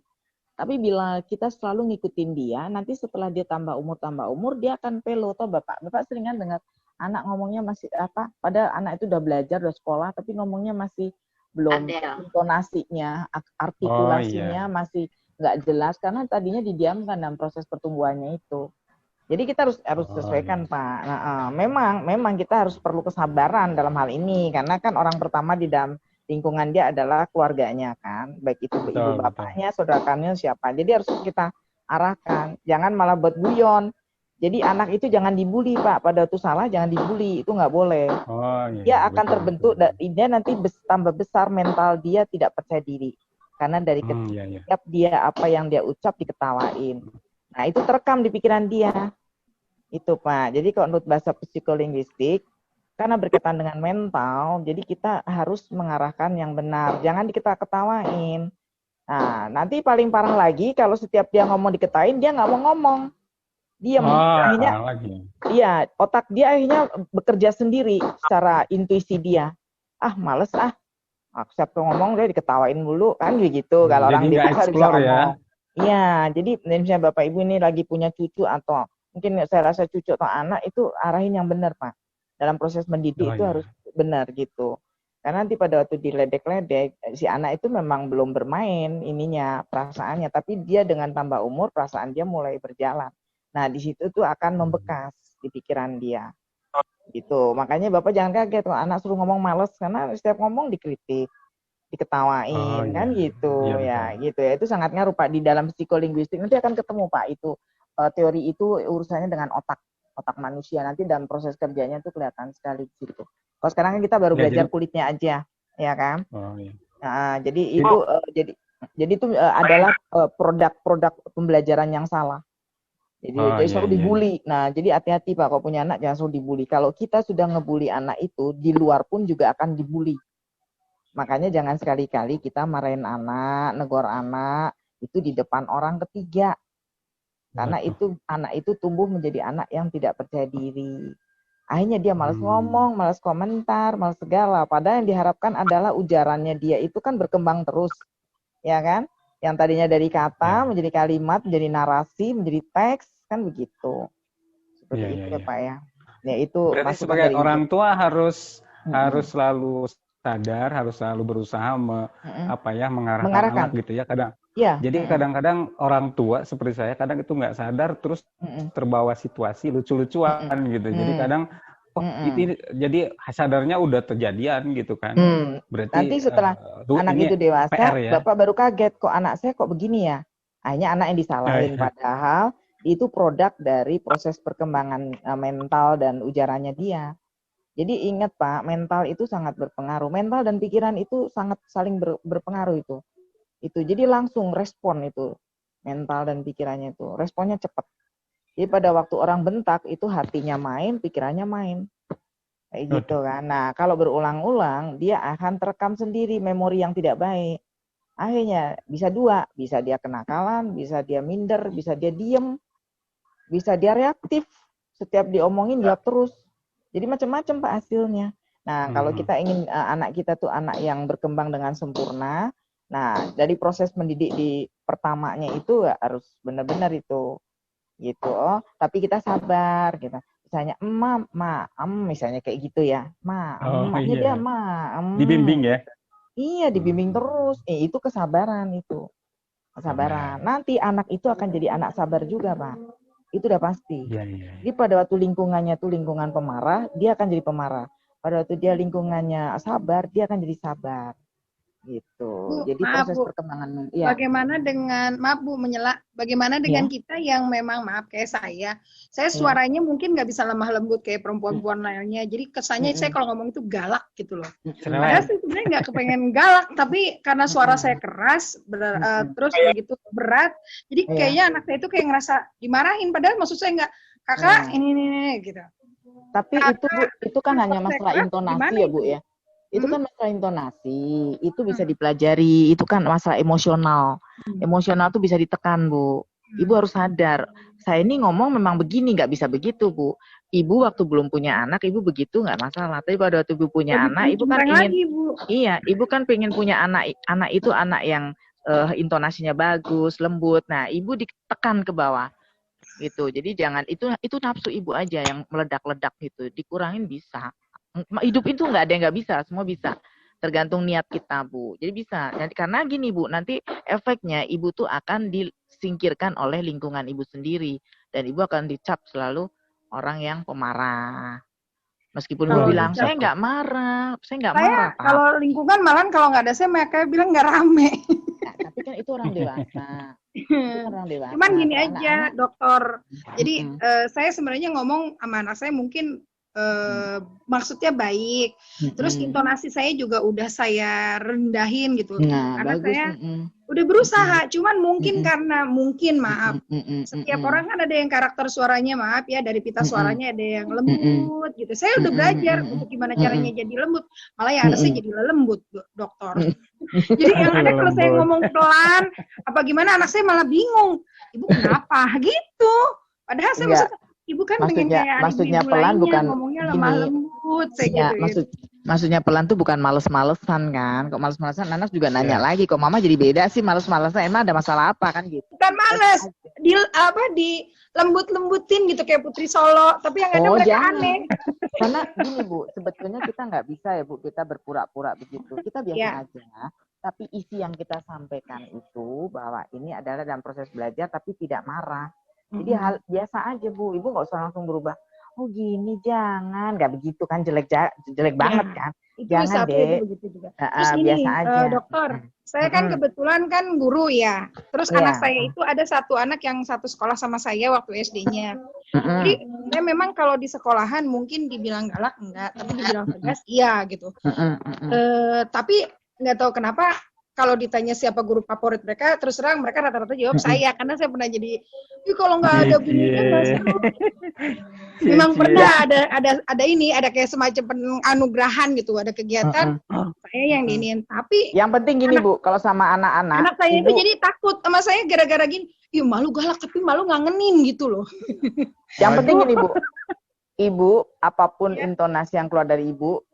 Tapi bila kita selalu ngikutin dia, nanti setelah dia tambah umur, dia akan pelo. Toh Bapak seringan dengar anak ngomongnya masih apa, padahal anak itu udah belajar, udah sekolah, tapi ngomongnya masih belum intonasinya, artikulasinya masih nggak jelas, karena tadinya didiamkan dalam proses pertumbuhannya itu. Jadi kita harus sesuaikan Pak. Nah, memang kita harus perlu kesabaran dalam hal ini, karena kan orang pertama di dalam lingkungan dia adalah keluarganya kan, baik itu ibu bapaknya, saudara siapa. Jadi harus kita arahkan, jangan malah buat guyon. Jadi anak itu jangan dibully Pak, pada waktu salah jangan dibully, itu nggak boleh. Dia akan terbentuk, dia nanti tambah besar mental dia tidak percaya diri. Karena dari setiap dia apa yang dia ucap diketawain. Nah itu terekam di pikiran dia. Itu Pak, jadi kalau menurut bahasa psikolinguistik, karena berkaitan dengan mental, jadi kita harus mengarahkan yang benar, jangan diketawain. Nah nanti paling parah lagi kalau setiap dia ngomong diketawain, dia nggak mau ngomong. Dia akhirnya, otak dia akhirnya bekerja sendiri secara intuisi dia. Males siapa ngomong dia diketawain dulu kan begitu. Kalau orang dewasa bisa ngomong. Iya, jadi misalnya Bapak Ibu ini lagi punya cucu atau mungkin saya rasa cucu atau anak, itu arahin yang benar Pak. Dalam proses mendidik itu harus benar gitu. Karena nanti pada waktu diledek-ledek, si anak itu memang belum bermain perasaannya, tapi dia dengan tambah umur perasaan dia mulai berjalan. Nah, di situ tuh akan membekas di pikiran dia. Gitu. Makanya Bapak jangan kaget kalau anak suruh ngomong males, karena setiap ngomong dikritik, diketawain, kan gitu. Gitu ya. Itu sangat ngaruh Pak di dalam psikolinguistik. Nanti akan ketemu Pak itu teori itu urusannya dengan otak manusia. Nanti dalam proses kerjanya tuh kelihatan sekali gitu. Kalau sekarang kan kita baru belajar kulitnya aja, ya kan? Nah, jadi itu jadi itu adalah produk pembelajaran yang salah. Jadi selalu dibully. Nah, jadi hati-hati Pak, kalau punya anak jangan selalu dibully. Kalau kita sudah ngebully anak itu, di luar pun juga akan dibully. Makanya jangan sekali-kali kita marahin anak, negor anak, itu di depan orang ketiga. Karena itu anak itu tumbuh menjadi anak yang tidak percaya diri. Akhirnya dia malas ngomong, malas komentar, malas segala. Padahal yang diharapkan adalah ujarannya dia itu kan berkembang terus. Ya kan? Yang tadinya dari kata menjadi kalimat, menjadi narasi, menjadi teks, kan begitu. Seperti itu ya Pak ya. Ya itu berarti sebagai orang tua harus selalu sadar, harus selalu berusaha mengarahkan anak gitu ya. Jadi kadang-kadang orang tua seperti saya kadang itu nggak sadar, terus terbawa situasi lucu-lucuan gitu. Jadi kadang itu jadi sadarnya udah terjadian gitu kan. Berarti nanti setelah anak itu dewasa, Bapak baru kaget kok anak saya kok begini ya. Akhirnya anak yang disalahin, padahal itu produk dari proses perkembangan mental dan ujarannya dia. Jadi ingat Pak, mental itu sangat berpengaruh. Mental dan pikiran itu sangat saling berpengaruh itu. Jadi langsung respon itu. Mental dan pikirannya itu. Responnya cepat. Jadi pada waktu orang bentak itu hatinya main, pikirannya main. Kayak gitu kan. Nah, kalau berulang-ulang dia akan terekam sendiri memori yang tidak baik. Akhirnya bisa dua, bisa dia kenakalan, bisa dia minder, bisa dia diem, bisa dia reaktif. Setiap diomongin jawab terus. Jadi macam-macam Pak hasilnya. Nah, kalau kita ingin anak kita tuh anak yang berkembang dengan sempurna, nah dari proses mendidik di pertamanya itu harus benar-benar itu gitu. Tapi kita sabar gitu. Misalnya misalnya kayak gitu ya. Emaknya dia dibimbing ya. Iya, dibimbing terus. Itu kesabaran itu. Kesabaran. Nanti anak itu akan jadi anak sabar juga, Pak. Itu udah pasti. Jadi pada waktu lingkungannya tuh lingkungan pemarah, dia akan jadi pemarah. Pada waktu dia lingkungannya sabar, dia akan jadi sabar. Gitu. Bu, jadi maaf, proses Bu. perkembangan. Ya. Bagaimana dengan, maaf Bu menyela, bagaimana dengan kita yang memang maaf kayak saya suaranya mungkin nggak bisa lemah lembut kayak perempuan-perempuan lainnya. Jadi kesannya saya kalau ngomong itu galak gitu loh. Padahal saya sebenarnya nggak kepengen galak, tapi karena suara saya keras, terus begitu berat, jadi kayaknya anak saya itu kayak ngerasa dimarahin. Padahal maksud saya nggak, kakak ini gitu. Tapi itu kan hanya masalah intonasi ya Bu ya. Itu kan masalah intonasi, itu bisa dipelajari, itu kan masalah emosional. Emosional tuh bisa ditekan, Bu. Ibu harus sadar, saya ini ngomong memang begini, nggak bisa begitu, Bu. Ibu waktu belum punya anak, ibu begitu nggak masalah. Tapi pada waktu ibu punya anak, ibu kan ingin, ibu kan pengen punya anak itu anak yang intonasinya bagus, lembut. Nah, ibu ditekan ke bawah. Gitu. Jadi jangan, itu nafsu ibu aja yang meledak-ledak gitu. Dikurangin bisa. Hidup itu nggak ada yang nggak bisa, semua bisa. Tergantung niat kita, Bu. Jadi bisa. Karena gini, Bu, nanti efeknya ibu tuh akan disingkirkan oleh lingkungan ibu sendiri. Dan ibu akan dicap selalu orang yang pemarah. Meskipun ibu bilang, saya nggak marah, saya nggak marah. Kalau lingkungan malah kalau nggak ada saya, mereka bilang nggak rame. Nah, tapi kan itu orang dewasa. Cuman gini aja, dokter. Jadi saya sebenarnya ngomong sama anak saya mungkin maksudnya baik. Terus intonasi saya juga udah saya rendahin gitu. Karena bagus. Saya udah berusaha, cuman mungkin karena maaf. Setiap orang kan ada yang karakter suaranya maaf ya, dari pita suaranya ada yang lembut gitu. Saya udah belajar untuk gimana caranya jadi lembut. Malah yang ada saya jadi lembut, dokter. Jadi yang ada kalau saya ngomong pelan apa gimana anak saya malah bingung. Ibu kenapa gitu? Padahal saya maksudnya ibu kan pengen kayak maksudnya pelan bukan ngomongnya lemah lembut ya, maksudnya pelan tuh bukan males-malesan kan. Kok males-malesan Nanas juga nanya lagi, kok mama jadi beda sih males-malesan, emang ada masalah apa kan gitu. Bukan males, di lembut-lembutin gitu kayak Putri Solo, tapi yang ada mereka aneh. Karena gini Bu, sebetulnya kita nggak bisa ya Bu, kita berpura-pura begitu. Kita biasa aja. Tapi isi yang kita sampaikan itu bahwa ini adalah dalam proses belajar tapi tidak marah. Jadi hal biasa aja Bu, ibu nggak usah langsung berubah. Oh gini, jangan, nggak begitu kan, jelek banget kan. Jangan deh. Terus gini, biasa aja. Dokter, saya kan kebetulan kan guru ya. Terus anak saya itu ada satu anak yang satu sekolah sama saya waktu SD-nya. Jadi saya memang kalau di sekolahan mungkin dibilang galak enggak, tapi dibilang tegas iya gitu. Tapi nggak tahu kenapa. Kalau ditanya siapa guru favorit mereka, terus terang mereka rata-rata jawab saya, karena saya pernah jadi, kalau nggak ada bunyinya nggak seru. Memang pernah ada kayak semacam penganugerahan gitu, ada kegiatan saya yang diinin. Tapi yang penting gini Bu, kalau sama anak-anak, saya itu jadi takut sama saya gara-gara gini, malu galak tapi malu ngangenin gitu loh. Yang penting gini Bu, ibu apapun intonasi yang keluar dari ibu,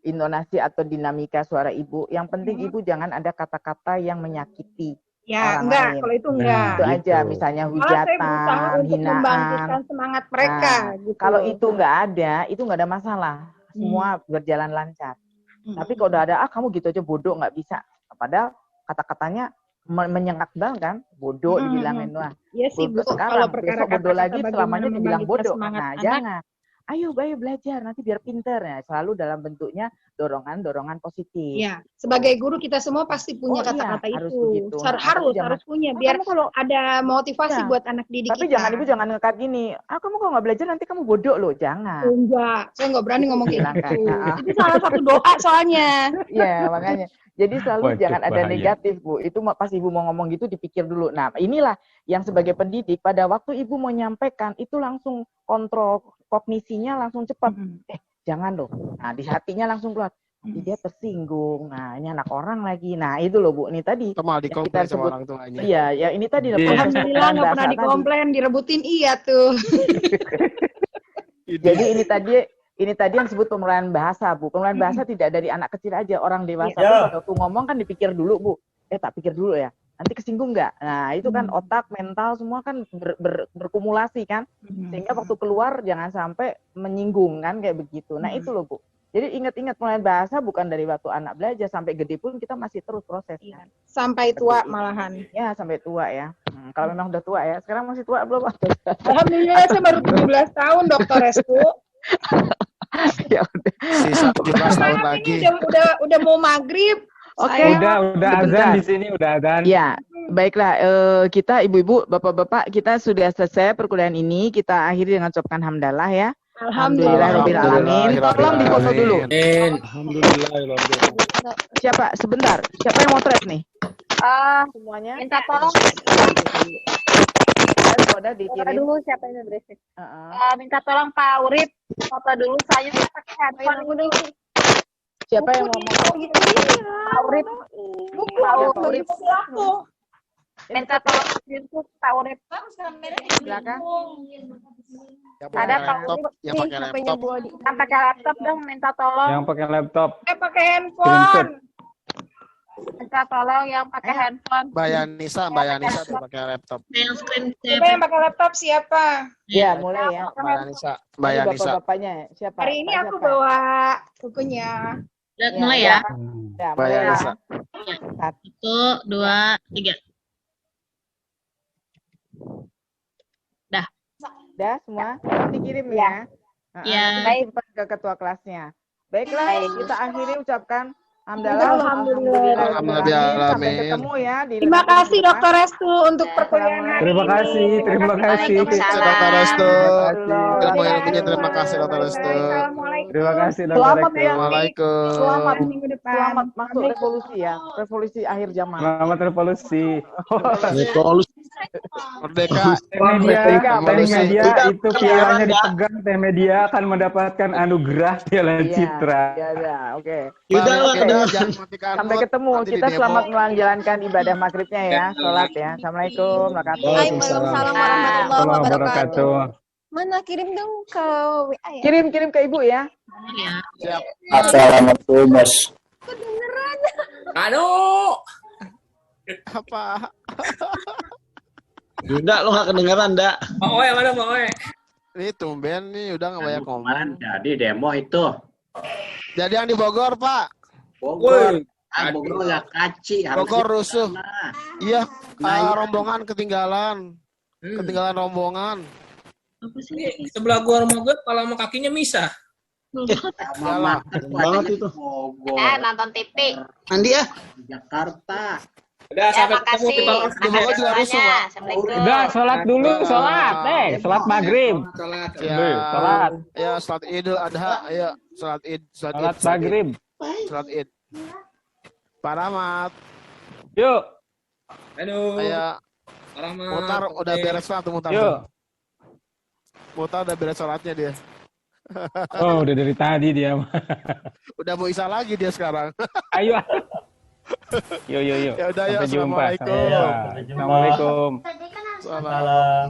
intonasi atau dinamika suara ibu, yang penting ibu jangan ada kata-kata yang menyakiti orang enggak, lain. Kalau itu enggak. Itu aja, misalnya hujatan, hinaan. Semangat mereka. Gitu. Kalau itu enggak ada, itu enggak ada masalah. Semua berjalan lancar. Tapi kalau udah ada, kamu gitu aja bodoh, nggak bisa. Padahal kata-katanya menyengat banget kan, bodoh dibilangin. Wah, iya sih, bodoh sekarang, besok bodoh lagi, selamanya dibilang bodoh. Nah, jangan. ayo belajar nanti biar pinter ya, selalu dalam bentuknya dorongan positif. Ya, sebagai guru kita semua pasti punya kata-kata harus itu. begitu. Harus punya biar kalau ada motivasi buat anak didik tapi kita. ibu jangan ngekat gini. Kamu kalau nggak belajar nanti kamu bodoh loh, jangan. Enggak, saya nggak berani ngomong kayak gitu. Nah. Itu salah satu doa soalnya. Iya, makanya. Jadi selalu jangan ada negatif, Bu. Itu pas Ibu mau ngomong gitu dipikir dulu. Nah, inilah yang sebagai pendidik pada waktu Ibu mau nyampaikan itu langsung kontrol kognisinya langsung cepat. Jangan loh. Nah, di hatinya langsung keluar. Dia tersinggung. Nah, ini anak orang lagi. Nah, itu loh, Bu. Ini tadi kita sebut orang tuanya. Iya, ya ini tadi Alhamdulillah nggak pernah dikomplain, direbutin iya tuh. Jadi ini tadi yang disebut pemulahan bahasa, Bu. Pemulahan bahasa tidak dari anak kecil aja, orang dewasa pun pada waktu ngomong kan dipikir dulu, Bu. Tak pikir dulu ya. Nanti kesinggung nggak? Nah, itu kan otak, mental semua kan berkumulasi kan. Sehingga waktu keluar jangan sampai menyinggung kan kayak begitu. Nah, itu loh, Bu. Jadi ingat-ingat pemulahan bahasa bukan dari waktu anak belajar sampai gede pun kita masih terus proses kan. Sampai tua malahan. Ya, sampai tua ya. Kalau memang udah tua ya. Sekarang masih tua belum? Alhamdulillah saya baru 17 tahun, Dokter Restu. Ya udah. Sisa 17 tahun lagi. Udah mau maghrib. Oke. Udah azan di sini, udah azan. Ya, baiklah. Kita ibu-ibu, bapak-bapak, kita sudah selesai perkuliahan ini. Kita akhiri dengan ucapkan hamdalah ya. Alhamdulillahirabbil alamin. Tolong difoto dulu. Alhamdulillah. Siapa? Sebentar. Siapa yang motret nih? Semuanya. Minta tolong. Udah dikirim dulu siapa yang berisik. Minta tolong Pak Urip foto dulu, saya pakai handphone dulu. Siapa yang mau foto? Pak Urip. Pak Urip. Minta tolong untuk Pak Urip. Silakan. Ada Pak Urip yang pakai laptop. Yang pakai laptop dong, minta tolong. Yang pakai laptop. Pakai handphone. Minta tolong yang pakai handphone. Mbak Yanisa dia pakai laptop. Yang pakai laptop siapa? Ya, mulai ya. Mbak Yanisa. Bapaknya siapa? Hari ini aku bawa bukunya. Mulai ya. Mbak Yanisa. 1, 2, 3. Dah semua? Dikirim ya. Ya. Baik ke ketua kelasnya. Baiklah, kita akhiri ucapkan alhamdulillah. Sampai ketemu ya di Terima kasih Dokter Restu untuk perkuliahan. Terima kasih. Dokter Restu. Terima kasih Dokter Restu. Terima kasih Dokter Selamat Restu. ya. Assalamualaikum. Selamat minggu depan. Selamat masuk revolusi ya. Revolusi akhir zaman. Selamat revolusi. Revolusi. Merdeka. Teh media itu pialanya dipegang, Teh media akan mendapatkan anugerah Piala Citra. Ya, oke. Sampai ketemu. Kita selamat menjalankan ibadah maghribnya ya. Sholat ya. Assalamualaikum Waalaikumsalam warahmatullahi wabarakatuh. Mana kirim dong ke WA ya? Kirim ke ibu ya. Siap. Assalamualaikum Mas. Kedengeran. Aduh. Apa? Ndak, lo gak kedengeran, Ndak. Pak Oe, mana Pak Oe? Ini tumben nih, udah gak banyak ngomong. Jadi demo itu. Jadi yang di Bogor, Pak. Bogor. Bogor ya kaci. Bogor rusuh. Iya, rombongan ketinggalan. Ketinggalan rombongan. Sebelah gua rumah gue, kalau sama kakinya misah. Iyalah. Banget itu. Nonton TV. Andi ya? Jakarta. Udah, sampai ketemu di Bogor. Di Bogor juga rusuh, Pak. Udah, sholat dulu, sholat. Sholat maghrib. Sholat. Ya, sholat Idul Adha. Ayo, sholat Id. Sholat maghrib. Sholat Id. Pak Rahmat. Yuk. Aduh. Ayo. Mutar udah beres lah tuh Mutar. Yuk. Mutar udah beres sholatnya dia. Oh, udah dari tadi dia. Udah mau isya lagi dia sekarang. Ayo. Yuk. Ya udah, Sampai jumpa. Assalamualaikum. Assalamualaikum. Salam.